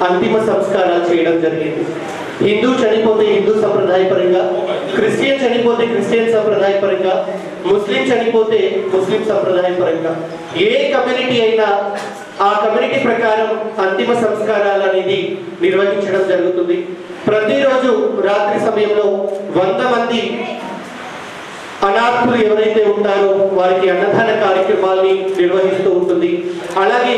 అంతిమ సంస్కారాలు చేయడం జరిగింది. హిందూ చనిపోతే హిందూ సంప్రదాయపరంగా, క్రిస్టియన్ చనిపోతే క్రిస్టియన్ సంప్రదాయపరంగా, ముస్లిం చనిపోతే ముస్లిం సంప్రదాయపరంగా, ఏ కమ్యూనిటీ అయినా ఆ కమ్యూనిటీ ప్రకారం అంతిమ సంస్కారాలు అనేది నిర్వహించడం జరుగుతుంది. ప్రతిరోజు రాత్రి సమయంలో 100 మంది అనాథులు ఎవరైతే ఉంటారో వారికి అన్నదాన కార్యక్రమాల్ని నిర్వహిస్తూ ఉంటుంది. అలాగే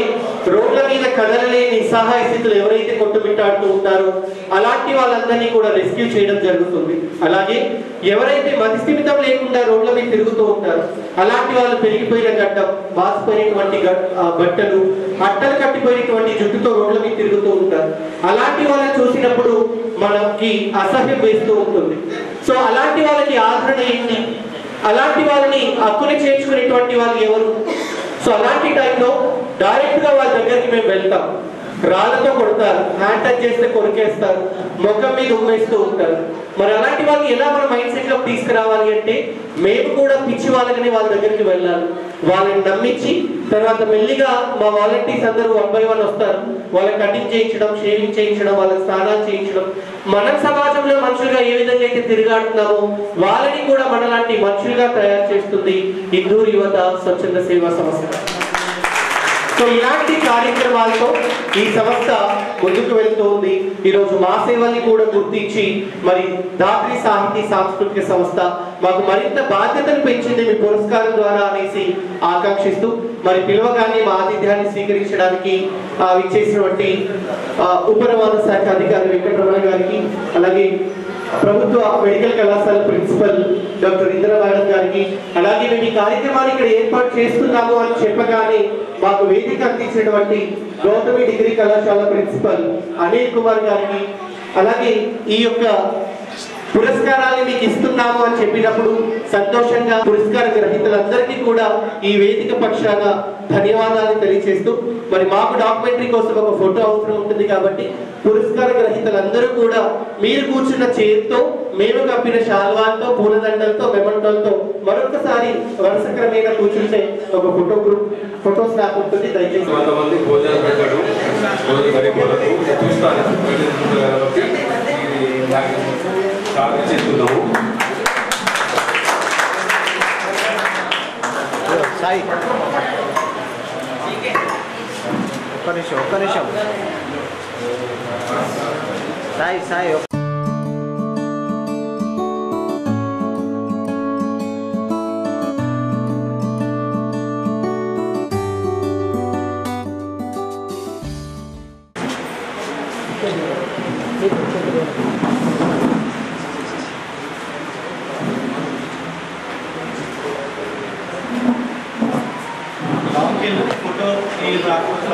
రోడ్ల మీద కదలలేని నిస్సహాయ స్థితిలో ఎవరైతే కొట్టుమిట్టాడుతూ ఉంటారో అలాంటి వాళ్ళందరినీ కూడా రెస్క్యూ చేయడం జరుగుతుంది. అలాగే ఎవరైతే మతిస్థిమితం లేకుండా రోడ్ల మీద తిరుగుతూ ఉంటారో అలాంటి వాళ్ళు పెరిగిపోయిన గడ్డం, బాసిపోయినటువంటి బట్టలు, అట్టలు కట్టిపోయినటువంటి జుట్టుతో రోడ్ల మీద తిరుగుతూ ఉంటారు. అలాంటి వాళ్ళని చూసినప్పుడు మనకి అసహ్యం వేస్తూ ఉంటుంది. సో అలాంటి వాళ్ళకి ఆదరణ ఏంటి? అలాంటి వాళ్ళని హక్కుని చేర్చుకునేటువంటి వాళ్ళు ఎవరు? సో అలాంటి టైంలో డైరెక్ట్ గా వాళ్ళ దగ్గరికి మేము వెళ్తాం. రాళ్ళతో కొడతారు, హ్యాండ్ టచ్ చేస్తే కొరికేస్తారు, ముఖం మీద ఉమ్మేస్తూ ఉంటారు. మరి అలాంటి వాళ్ళని ఎలా మన మైండ్ సెట్ లో తీసుకురావాలి అంటే మేము కూడా పిచ్చి వాళ్ళని వాళ్ళ దగ్గరికి వెళ్ళాలి, వాళ్ళని నమ్మించి తర్వాత మెల్లిగా మా వాలంటీర్స్ అందరూ 1 by 1 వస్తారు. వాళ్ళకి కటింగ్ చేయించడం, షేవింగ్ చేయించడం, వాళ్ళకి స్నానాలు చేయించడం, మనం సమాజంలో మనుషులుగా ఏ విధంగా అయితే తిరిగాడుతున్నామో వాళ్ళని కూడా మనలాంటి మనుషులుగా తయారు చేస్తుంది ఇందూరు యువత స్వచ్ఛంద సేవా సంస్థ. సో ఇలాంటి కార్యక్రమాలతో ఈ సంస్థ ముందుకు వెళ్తూ ఉంది. ఈరోజు మా సేవల్ని కూడా గుర్తించి మరి దాత్రి సాహితీ సాంస్కృతిక సంస్థ మాకు మరింత బాధ్యతను పెంచింది మీ పురస్కారం ద్వారా అనేసి ఆకాంక్షిస్తూ మరి పిలవగానే మా ఆతిథ్యాన్ని స్వీకరించడానికి విచ్చేసినటువంటి ఉప రవాణా శాఖ అధికారి వెంకటరమణ గారికి, అలాగే ప్రభుత్వ మెడికల్ కళాశాల ప్రిన్సిపల్ డాక్టర్ ఇందిరా మేడం గారికి, అలాగే మేము ఈ కార్యక్రమాన్ని ఇక్కడ ఏర్పాటు చేస్తున్నాము అని చెప్పగానే మాకు వేదిక అందించినటువంటి గౌతమి డిగ్రీ కళాశాల ప్రిన్సిపల్ అనిల్ కుమార్ గారికి, అలాగే ఈ యొక్క పురస్కారాన్ని మీకు ఇస్తున్నాము అని చెప్పినప్పుడు సంతోషంగా పురస్కార గ్రహీతలందరికీ కూడా ఈ వేదిక పక్షాన ధన్యవాదాలు తెలియజేస్తూ మరి మాకు డాక్యుమెంటరీ కోసం ఒక ఫోటో అవసరం ఉంటుంది కాబట్టి పురస్కార గ్రహీతలందరూ కూడా మీరు కూర్చున్న చైర్తో, మేము కప్పిన శాల్వాలతో, పూలదండలతో, మెమంటోలతో మరొకసారి వరుస క్రమేణా కూర్చుంటే ఒక ఫోటో స్నాప్ ఉంటుంది. దయచేసి కొంతమంది భోజనం పెట్టాడు చూస్తాను చేస్తున్నాము. సాయి ఒక్క నిమిషం సాయి ఫోటో రాకపోతే